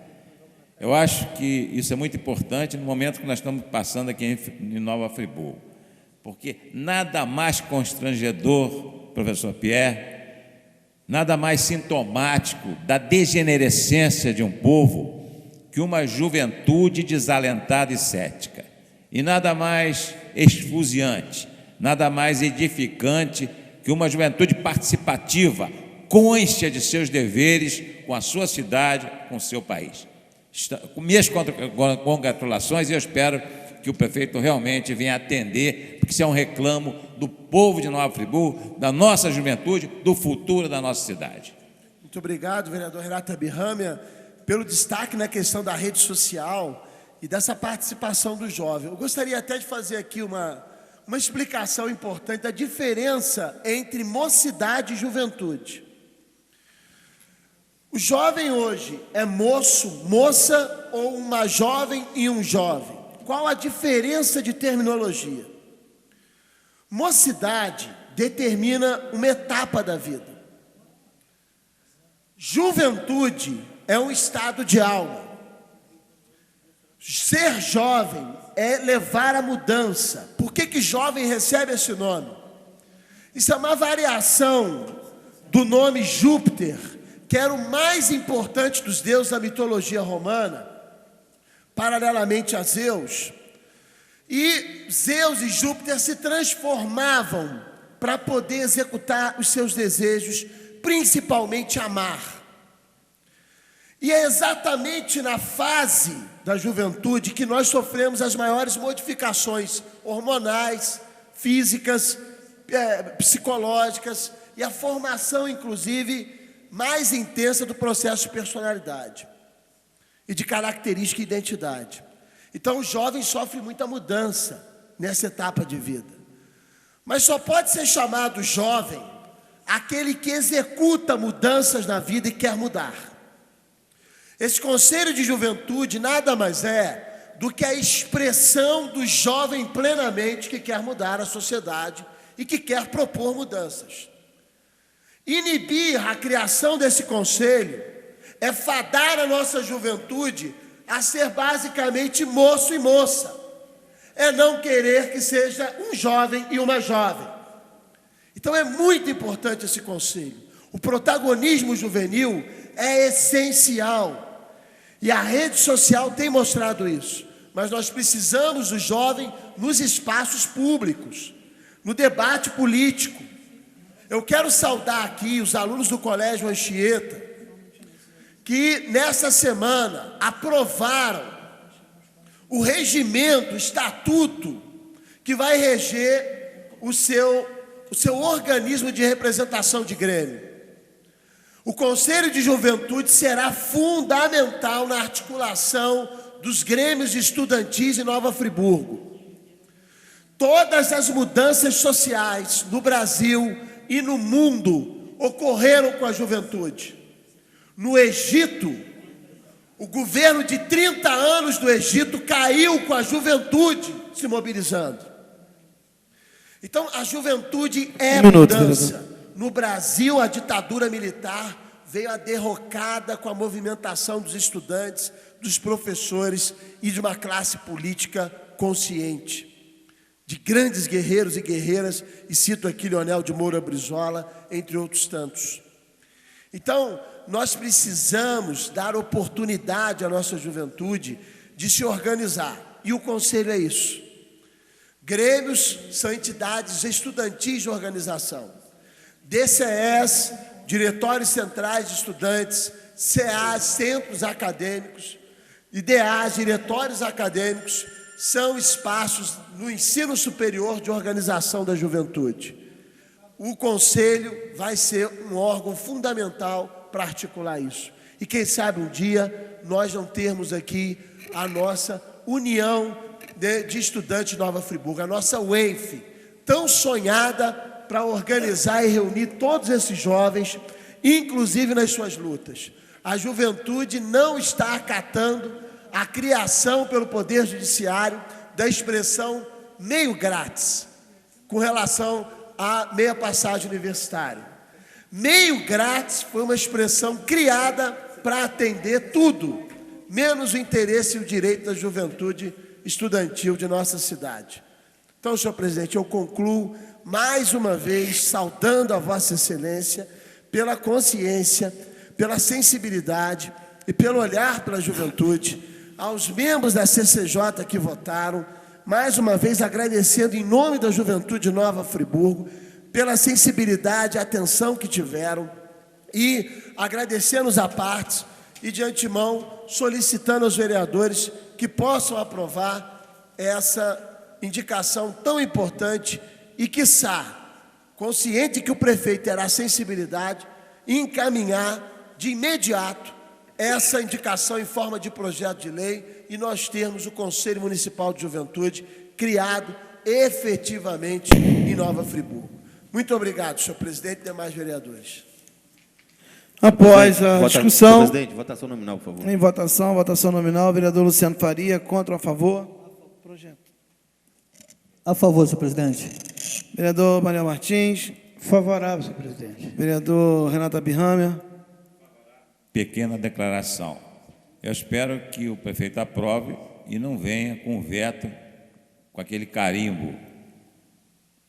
Eu acho que isso é muito importante no momento que nós estamos passando aqui em Nova Friburgo, porque nada mais constrangedor, professor Pierre, nada mais sintomático da degenerescência de um povo que uma juventude desalentada e cética, e nada mais esfuziante, nada mais edificante que uma juventude participativa, consciente de seus deveres com a sua cidade, com o seu país. Minhas congratulações, e eu espero que o prefeito realmente venha atender, porque isso é um reclamo do povo de Nova Friburgo, da nossa juventude, do futuro da nossa cidade. Muito obrigado, vereador Renato Abirrâmia, pelo destaque na questão da rede social e dessa participação do jovem. Eu gostaria até de fazer aqui uma explicação importante da diferença entre mocidade e juventude. O jovem hoje é moço, moça ou uma jovem e um jovem? Qual a diferença de terminologia? Mocidade determina uma etapa da vida. Juventude é um estado de alma. Ser jovem é levar a mudança. Por que jovem recebe esse nome? Isso é uma variação do nome Júpiter, que era o mais importante dos deuses da mitologia romana, paralelamente a Zeus. E Zeus e Júpiter se transformavam para poder executar os seus desejos, principalmente amar. E é exatamente na fase da juventude que nós sofremos as maiores modificações hormonais, físicas, psicológicas e a formação, inclusive, mais intensa do processo de personalidade e de característica e identidade. Então, o jovem sofre muita mudança nessa etapa de vida. Mas só pode ser chamado jovem aquele que executa mudanças na vida e quer mudar. Esse conselho de juventude nada mais é do que a expressão do jovem plenamente que quer mudar a sociedade e que quer propor mudanças. Inibir a criação desse conselho é fadar a nossa juventude a ser basicamente moço e moça. É não querer que seja um jovem e uma jovem. Então é muito importante esse conselho. O protagonismo juvenil é essencial. E a rede social tem mostrado isso. Mas nós precisamos do jovem nos espaços públicos, no debate político. Eu quero saudar aqui os alunos do Colégio Anchieta, que nessa semana aprovaram o regimento, o estatuto, que vai reger o seu organismo de representação de Grêmio. O Conselho de Juventude será fundamental na articulação dos grêmios estudantis em Nova Friburgo. Todas as mudanças sociais no Brasil e no mundo ocorreram com a juventude. No Egito, o governo de 30 anos do Egito caiu com a juventude se mobilizando. Então, a juventude é mudança. No Brasil, a ditadura militar veio a derrocada com a movimentação dos estudantes, dos professores e de uma classe política consciente, de grandes guerreiros e guerreiras, e cito aqui Leonel de Moura Brizola, entre outros tantos. Então, nós precisamos dar oportunidade à nossa juventude de se organizar, e o Conselho é isso. Grêmios são entidades estudantis de organização. DCEs, diretórios centrais de estudantes, CAs, centros acadêmicos, IDAs, diretórios acadêmicos, são espaços no ensino superior de organização da juventude. O Conselho vai ser um órgão fundamental para articular isso. E quem sabe um dia nós não termos aqui a nossa União de Estudantes de Nova Friburgo, a nossa UENF, tão sonhada para organizar e reunir todos esses jovens, inclusive nas suas lutas. A juventude não está acatando a criação pelo Poder Judiciário da expressão meio grátis, com relação à meia passagem universitária. Meio grátis foi uma expressão criada para atender tudo, menos o interesse e o direito da juventude estudantil de nossa cidade. Então, senhor presidente, eu concluo mais uma vez saudando a Vossa Excelência pela consciência, pela sensibilidade e pelo olhar pela juventude, aos membros da CCJ que votaram, mais uma vez agradecendo em nome da juventude de Nova Friburgo, pela sensibilidade e atenção que tiveram, e agradecendo à parte e de antemão solicitando aos vereadores que possam aprovar essa indicação tão importante e, quiçá, consciente que o prefeito terá sensibilidade, encaminhar de imediato essa indicação em forma de projeto de lei e nós termos o Conselho Municipal de Juventude criado efetivamente em Nova Friburgo. Muito obrigado, senhor presidente e demais vereadores. Após a discussão... Senhor presidente, votação nominal, por favor. Em votação nominal, vereador Luciano Faria, contra ou a favor? Projeto. A favor, senhor presidente. Vereador Maria Martins. Favorável, senhor presidente. Vereador Renato Abirrâmia. Pequena declaração. Eu espero que o prefeito aprove e não venha com veto, com aquele carimbo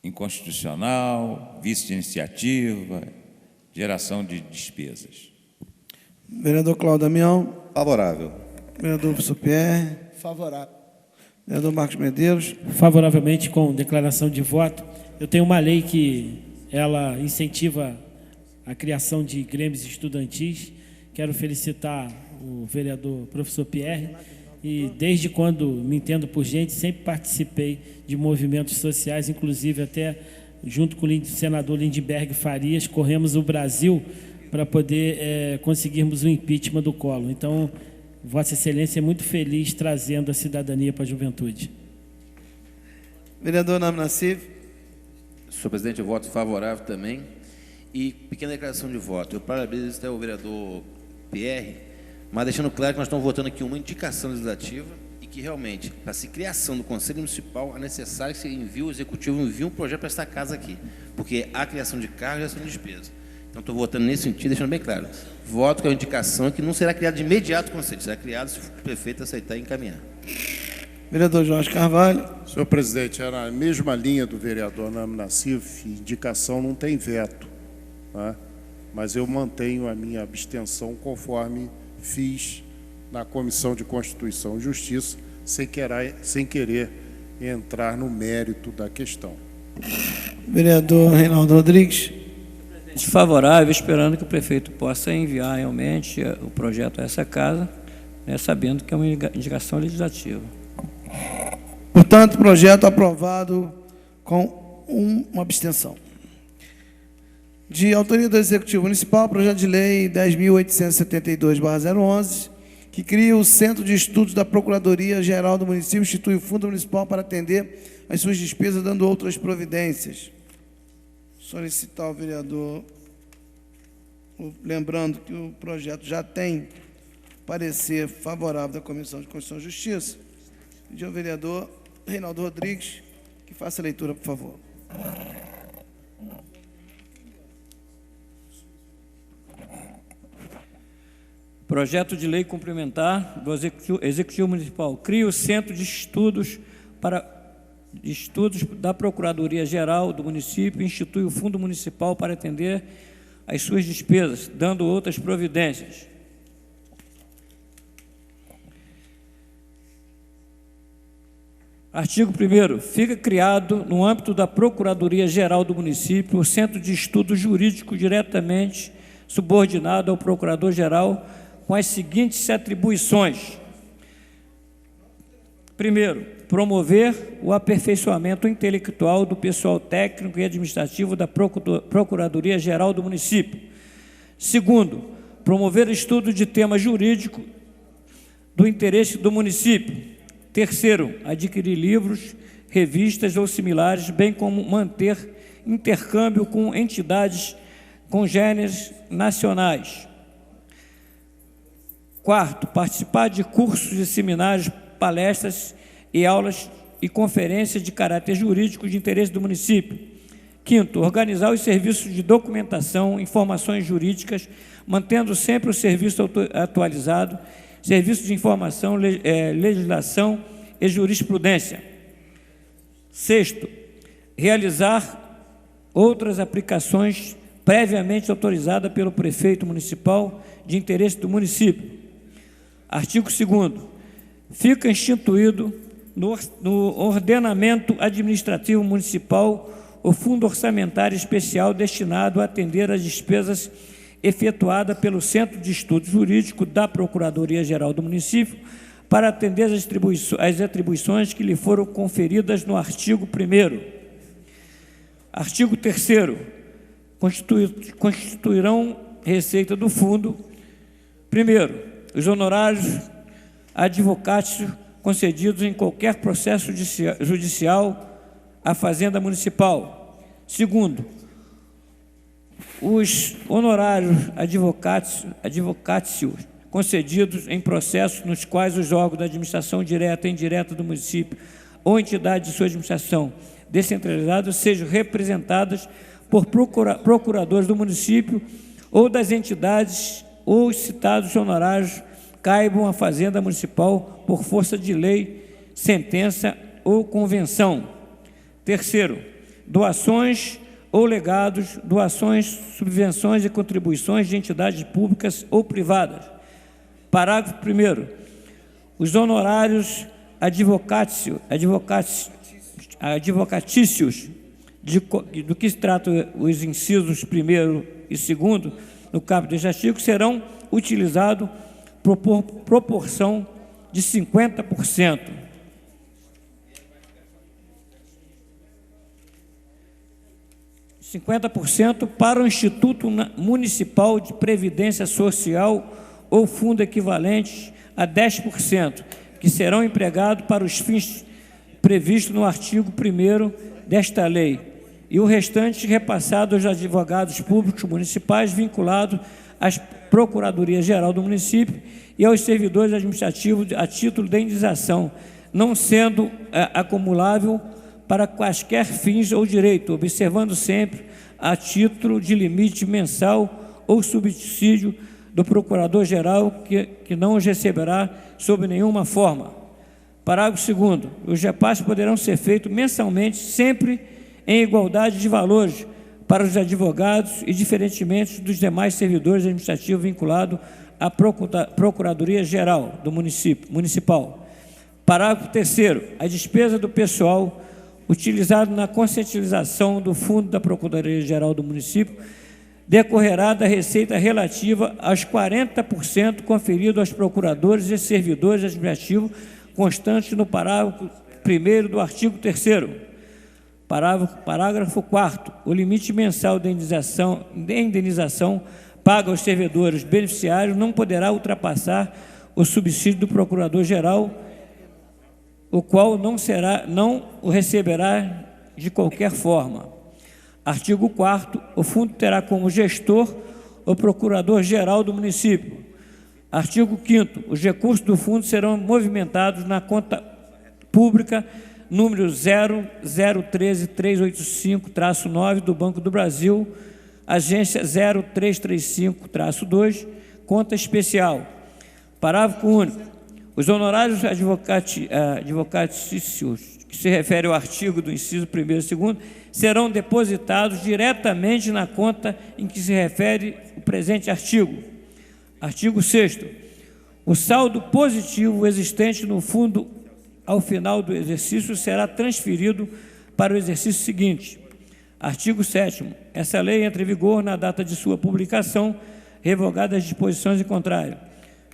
inconstitucional, vício de iniciativa, geração de despesas. Vereador Cláudio Damião. Favorável. Vereador professor Pierre. Favorável. Vereador Marcos Medeiros. Favoravelmente, com declaração de voto. Eu tenho uma lei que ela incentiva a criação de grêmios estudantis. Quero felicitar o vereador professor Pierre e desde quando me entendo por gente, sempre participei de movimentos sociais, inclusive até junto com o senador Lindbergh Farias, corremos o Brasil para poder conseguirmos o impeachment do Collor. Então, Vossa Excelência é muito feliz trazendo a cidadania para a juventude. Vereador Nami Nassif. Senhor presidente, eu voto favorável também. E pequena declaração de voto. Eu parabenizo até o vereador Pierre, mas deixando claro que nós estamos votando aqui uma indicação legislativa e que realmente, para a criação do Conselho Municipal, é necessário que o Executivo envie um projeto para esta casa aqui, porque há criação de cargos e geração de despesa. Então, estou votando nesse sentido, deixando bem claro. Voto com a indicação que não será criado de imediato o Conselho, será criado se o prefeito aceitar e encaminhar. Vereador Jorge Carvalho. Senhor presidente, é na mesma linha do vereador Nami Nassif, indicação não tem veto, né? Mas eu mantenho a minha abstenção conforme fiz na Comissão de Constituição e Justiça, sem querer entrar no mérito da questão. Vereador Reinaldo Rodrigues. Favorável, esperando que o prefeito possa enviar realmente o projeto a essa casa, sabendo que é uma indicação legislativa. Portanto, projeto aprovado com uma abstenção. De autoria do Executivo Municipal, projeto de lei 10.872/011, que cria o Centro de Estudos da Procuradoria-Geral do Município, institui o Fundo Municipal para atender as suas despesas, dando outras providências. Solicitar ao vereador, lembrando que o projeto já tem parecer favorável da Comissão de Constituição e Justiça, pedir ao vereador Reinaldo Rodrigues que faça a leitura, por favor. Projeto de lei complementar do Executivo Municipal cria o Centro de Estudos da Procuradoria-Geral do Município e institui o Fundo Municipal para atender às suas despesas, dando outras providências. Artigo 1º. Fica criado, no âmbito da Procuradoria-Geral do Município, o Centro de Estudo Jurídico diretamente subordinado ao Procurador-Geral, com as seguintes atribuições. Primeiro, promover o aperfeiçoamento intelectual do pessoal técnico e administrativo da Procuradoria-Geral do Município. Segundo, promover estudo de tema jurídico do interesse do município. Terceiro, adquirir livros, revistas ou similares, bem como manter intercâmbio com entidades congêneres nacionais. Quarto, participar de cursos e seminários, palestras e aulas e conferências de caráter jurídico de interesse do município. Quinto, organizar os serviços de documentação, informações jurídicas, mantendo sempre o serviço atualizado, serviços de informação, legislação e jurisprudência. Sexto, realizar outras aplicações previamente autorizadas pelo prefeito municipal de interesse do município. Artigo 2º. Fica instituído no ordenamento administrativo municipal o Fundo Orçamentário Especial destinado a atender às despesas efetuadas pelo Centro de Estudos Jurídico da Procuradoria-Geral do Município para atender às atribuições que lhe foram conferidas no artigo 1º. Artigo 3º. Constituirão receita do fundo, primeiro, os honorários advocatícios concedidos em qualquer processo judicial à Fazenda Municipal. Segundo, os honorários advocatícios concedidos em processos nos quais os órgãos da administração direta e indireta do município ou entidade de sua administração descentralizada sejam representadas por procuradores do município ou das entidades ou citados honorários caibam à Fazenda Municipal por força de lei, sentença ou convenção. Terceiro, doações ou legados, doações, subvenções e contribuições de entidades públicas ou privadas. Parágrafo 1º. Os honorários advocatícios do que se trata os incisos 1º e 2º no caput deste artigo serão utilizados por proporção de 50%. Para o Instituto Municipal de Previdência Social ou fundo equivalente a 10%, que serão empregados para os fins previstos no artigo 1º desta lei, e o restante repassado aos advogados públicos municipais vinculados às Procuradoria-Geral do município e aos servidores administrativos a título de indenização, não sendo acumulável para quaisquer fins ou direito, observando sempre a título de limite mensal ou subsídio do Procurador-Geral, que não os receberá sob nenhuma forma. Parágrafo 2º. Os repasses poderão ser feitos mensalmente, sempre em igualdade de valores para os advogados e diferentemente dos demais servidores administrativos vinculados à Procuradoria-Geral do municipal. Parágrafo 3º. A despesa do pessoal utilizado na conscientização do fundo da Procuradoria-Geral do município decorrerá da receita relativa aos 40% conferido aos procuradores e servidores administrativos constantes no parágrafo 1º do artigo 3º. Parágrafo 4º. O limite mensal de indenização paga aos servidores beneficiários não poderá ultrapassar o subsídio do Procurador-Geral, o qual não o receberá de qualquer forma. Artigo 4º. O fundo terá como gestor o Procurador-Geral do município. Artigo 5º. Os recursos do fundo serão movimentados na conta pública número 0013385-9 do Banco do Brasil, agência 0335-2, conta especial. Parágrafo único. Os honorários advocatícios, que se refere ao artigo do inciso 1º e 2º, serão depositados diretamente na conta em que se refere o presente artigo. Artigo 6º. O saldo positivo existente no fundo ao final do exercício será transferido para o exercício seguinte. Artigo 7º. Essa lei entra em vigor na data de sua publicação, revogadas as disposições em contrário.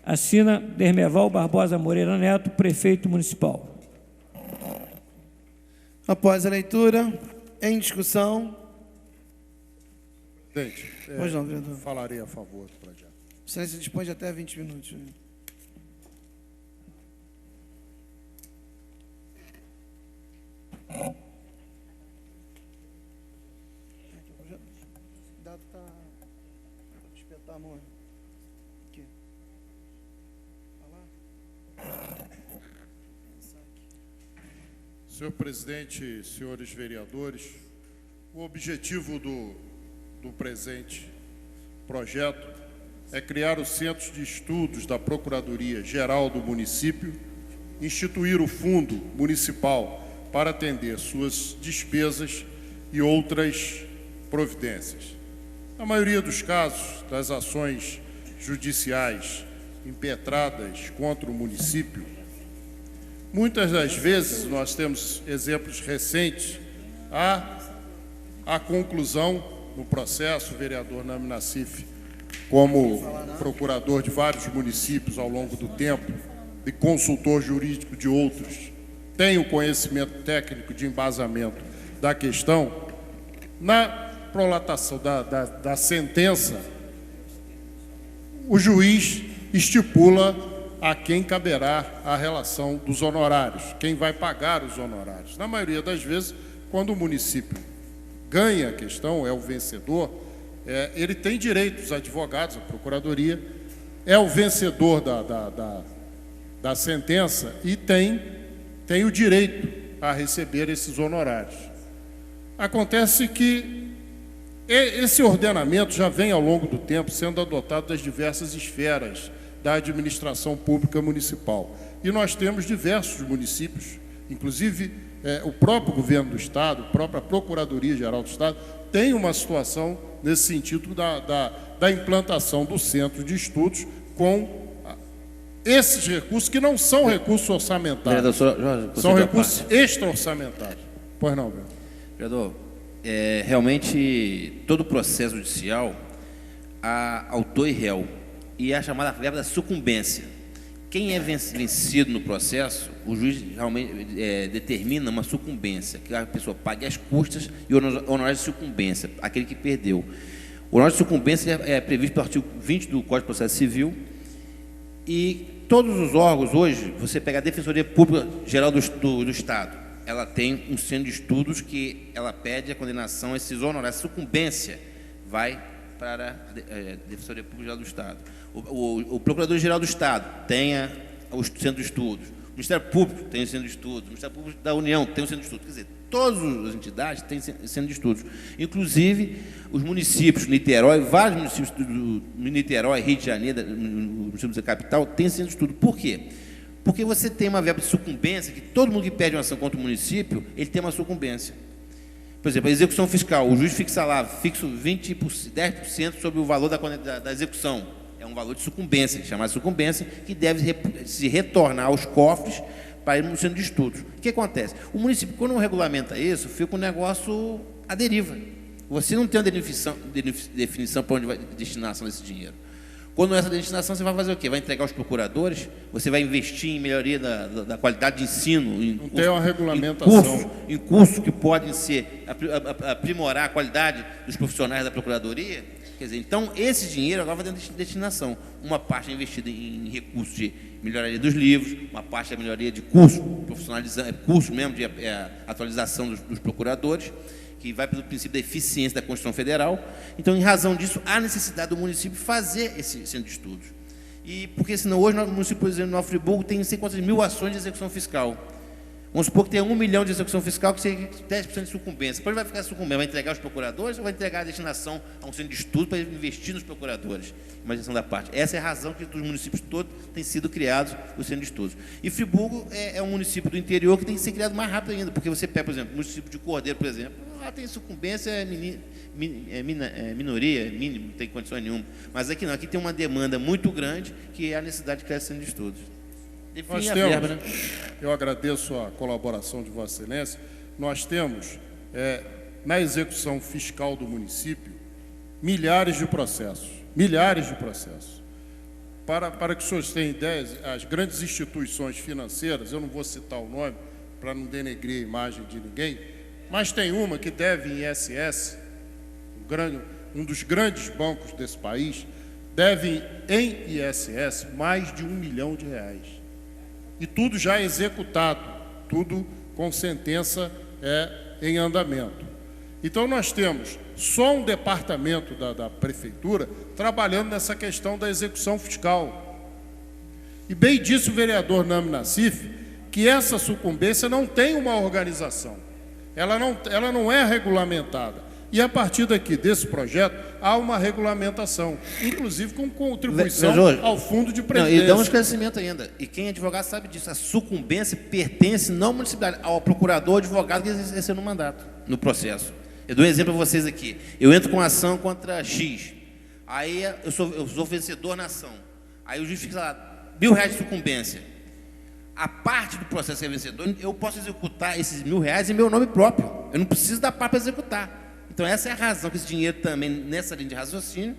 Assina Dermeval Barbosa Moreira Neto, prefeito municipal. Após a leitura, em discussão. Presidente, Pois não, vereador. falarei a favor do projeto. Excelência dispõe de até 20 minutos. O dado está... espetar a mão. Aqui. Senhor presidente, senhores vereadores, o objetivo do presente projeto é criar os centros de estudos da Procuradoria-Geral do município, instituir o fundo municipal para atender suas despesas e outras providências. Na maioria dos casos das ações judiciais impetradas contra o município, muitas das vezes nós temos exemplos recentes, a conclusão no processo, o vereador Nami Nassif, como procurador de vários municípios ao longo do tempo e consultor jurídico de outros, tem o conhecimento técnico de embasamento da questão. Na prolatação da sentença, o juiz estipula a quem caberá a relação dos honorários, quem vai pagar os honorários. Na maioria das vezes, quando o município ganha a questão, é o vencedor, ele tem direito, os advogados, a procuradoria, é o vencedor da sentença e tem o direito a receber esses honorários. Acontece que esse ordenamento já vem ao longo do tempo sendo adotado das diversas esferas da administração pública municipal. E nós temos diversos municípios, inclusive o próprio governo do Estado, a própria Procuradoria-Geral do Estado, tem uma situação nesse sentido da implantação do centro de estudos com esses recursos que não são recursos orçamentários, são recursos extra-orçamentários. Pois não, vereador? Vereador, realmente todo o processo judicial há autor e réu, e a chamada verba da sucumbência. Quem é vencido no processo, o juiz realmente determina uma sucumbência, que a pessoa pague as custas e honorários de sucumbência, aquele que perdeu. O honorário de sucumbência é previsto pelo artigo 20 do Código de Processo Civil, e todos os órgãos hoje, você pega a Defensoria Pública Geral do Estado, ela tem um centro de estudos que ela pede a condenação, esses honorários, sucumbência vai para a Defensoria Pública Geral do Estado. O Procurador-Geral do Estado tem o centro de estudos, o Ministério Público tem o centro de estudos, o Ministério Público da União tem o centro de estudos. Quer dizer, todas as entidades têm centro de estudos. Inclusive, os municípios, Niterói, vários municípios do Niterói, Rio de Janeiro, municípios da capital, têm centro de estudo. Por quê? Porque você tem uma verba de sucumbência, que todo mundo que pede uma ação contra o município, ele tem uma sucumbência. Por exemplo, a execução fiscal, o juiz fixa lá, fixo 10% sobre o valor da execução. É um valor de sucumbência, chamado sucumbência, que deve se retornar aos cofres para ir no centro de estudos. O que acontece? O município, quando não regulamenta isso, fica um negócio à deriva. Você não tem uma definição para onde vai a destinação desse dinheiro. Quando essa destinação, você vai fazer o quê? Vai entregar aos procuradores? Você vai investir em melhoria da qualidade de ensino? Não tem uma regulamentação. Em cursos que podem ser aprimorar a qualidade dos profissionais da Procuradoria? Quer dizer, então, esse dinheiro agora vai dentro de destinação. Uma parte é investida em recursos de melhoria dos livros, uma parte é melhoria de curso, curso mesmo de atualização dos procuradores, que vai pelo princípio da eficiência da Constituição Federal. Então, em razão disso, há necessidade do município fazer esse centro de estudos. E porque senão hoje o município, por exemplo, de Nova Friburgo tem não sei quantas mil ações de execução fiscal. Vamos supor que tem 1 milhão de execução fiscal, que seria 10% de sucumbência. Depois vai ficar sucumbência, vai entregar aos procuradores ou vai entregar a destinação a um centro de estudo para investir nos procuradores? Imaginação da parte. Essa é a razão que os municípios todos têm sido criados o centro de estudos. E Friburgo é um município do interior que tem que ser criado mais rápido ainda, porque você pega, por exemplo, o município de Cordeiro, por exemplo, lá tem sucumbência, minoria, mínimo, não tem condições nenhuma. Mas aqui não, aqui tem uma demanda muito grande que é a necessidade de criar esse centro de estudos. Nós temos, eu agradeço a colaboração de Vossa Excelência, nós temos, na execução fiscal do município, milhares de processos. Para que os senhores tenham ideia, as grandes instituições financeiras, eu não vou citar o nome, para não denegrir a imagem de ninguém, mas tem uma que deve em ISS, um dos grandes bancos desse país, deve em ISS mais de R$1 milhão. E tudo já executado, tudo com sentença em andamento. Então, nós temos só um departamento da Prefeitura trabalhando nessa questão da execução fiscal. E bem disse o vereador Nami Nassif que essa sucumbência não tem uma organização, ela não é regulamentada. E, a partir daqui desse projeto, há uma regulamentação, inclusive com contribuição ao Fundo de Previdência. E dá um esclarecimento ainda. E quem é advogado sabe disso. A sucumbência pertence não à municipalidade, ao procurador, advogado que exerceu no mandato, no processo. Eu dou um exemplo para vocês aqui. Eu entro com ação contra X. Aí eu sou vencedor na ação. Aí o juiz fica lá, R$1.000 de sucumbência. A parte do processo que é vencedor, eu posso executar esses R$1.000 em meu nome próprio. Eu não preciso da parte para executar. Então, essa é a razão que esse dinheiro também, nessa linha de raciocínio,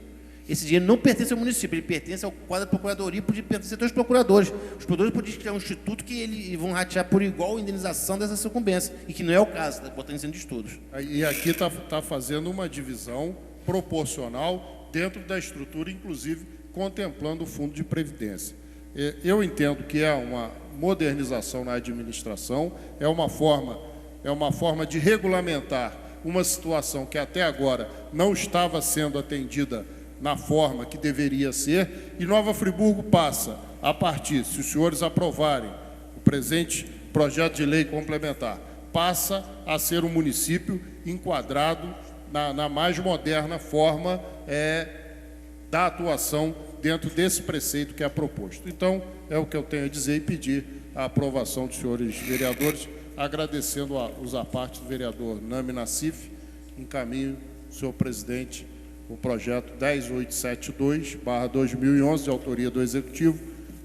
esse dinheiro não pertence ao município, ele pertence ao quadro da Procuradoria, podia pertencer aos procuradores. Os procuradores podiam criar um instituto que eles vão ratear por igual a indenização dessa sucumbência, e que não é o caso, está botando em centro de estudos. E aqui está fazendo uma divisão proporcional dentro da estrutura, inclusive contemplando o Fundo de Previdência. Eu entendo que é uma modernização na administração, é uma forma de regulamentar uma situação que até agora não estava sendo atendida na forma que deveria ser, e Nova Friburgo passa, a partir, se os senhores aprovarem o presente projeto de lei complementar, passa a ser um município enquadrado na mais moderna forma da atuação dentro desse preceito que é proposto. Então, é o que eu tenho a dizer e pedir a aprovação dos senhores vereadores, agradecendo os apartes do vereador Nami Nassif, encaminho, senhor presidente, o projeto 10872/2011, de autoria do Executivo,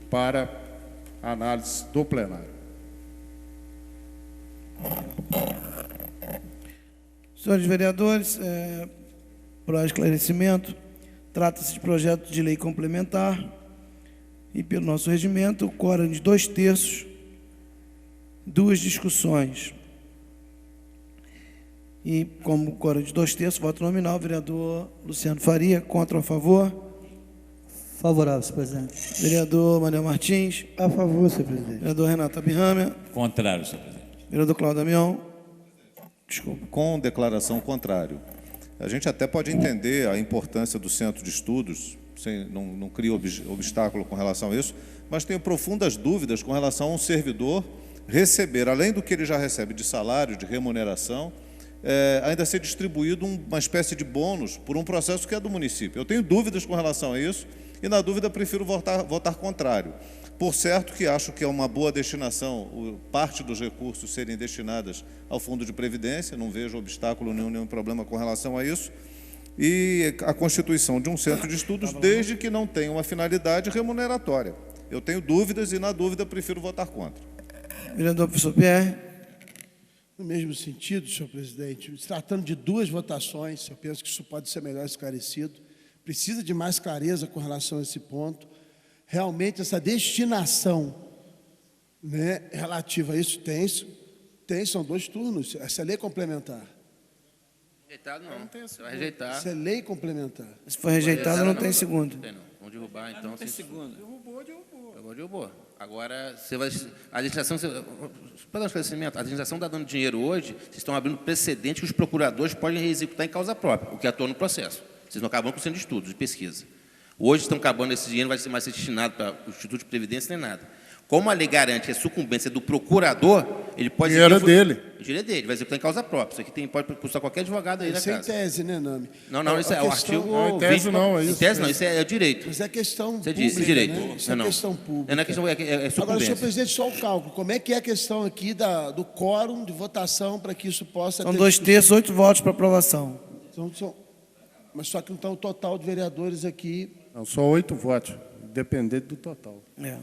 para análise do plenário. Senhores vereadores, para esclarecimento, trata-se de projeto de lei complementar e, pelo nosso regimento, o quórum de 2/3, 2 discussões. E, como quórum de 2/3, voto nominal, vereador Luciano Faria, contra ou a favor? Favorável, senhor presidente. Vereador Manuel Martins. A favor, senhor presidente. Vereador Renato Abirrâmia. Contrário, senhor presidente. Vereador Cláudio Damião. Desculpa. Com declaração contrário. A gente até pode entender a importância do centro de estudos, não cria obstáculo com relação a isso, mas tenho profundas dúvidas com relação a um servidor receber, além do que ele já recebe de salário, de remuneração, ainda ser distribuído uma espécie de bônus por um processo que é do município. Eu tenho dúvidas com relação a isso e, na dúvida, prefiro votar contrário. Por certo que acho que é uma boa destinação, parte dos recursos serem destinadas ao Fundo de Previdência, não vejo obstáculo nenhum problema com relação a isso, e a constituição de um centro de estudos, desde que não tenha uma finalidade remuneratória. Eu tenho dúvidas e, na dúvida, prefiro votar contra. Vereador professor Pierre. No mesmo sentido, senhor presidente, se tratando de 2 votações, eu penso que isso pode ser melhor esclarecido. precisa de mais clareza com relação a esse ponto. Realmente, essa destinação, né, relativa a isso são 2 turnos. Essa é lei complementar. Rejeitado não. Você vai rejeitar. Essa é lei complementar. Se for rejeitado, não tem segundo. Não tem não. Vamos derrubar, então. Não tem segunda. Derrubou. Agora, você vai... A legislação... Para dar um esclarecimento, a legislação está dando dinheiro hoje, vocês estão abrindo precedente que os procuradores podem executar em causa própria, o que atua no processo. Vocês estão acabando com o centro de estudos, de pesquisa. Hoje estão acabando esse dinheiro, não vai ser mais destinado para o Instituto de Previdência nem nada. Como a lei garante a sucumbência do procurador, ele pode... Dinheiro é dele. O dinheiro é dele, vai executar em causa própria. Isso aqui pode custar qualquer advogado aí na Isso é em casa. tese, né, Nami? Não, isso é o artigo... Não, em tese 20, não, é isso. Em tese não, isso é o direito. Mas é questão Você pública, diz, direito. né? Isso é Não. questão pública. Não é questão, é Agora, sucumbência. senhor presidente, só o cálculo. Como é que é a questão aqui do quórum de votação para que isso possa... São ter 2/3, 8 votos para aprovação. Mas só que não está o total de vereadores aqui. Não, só 8 votos, dependente do total. É.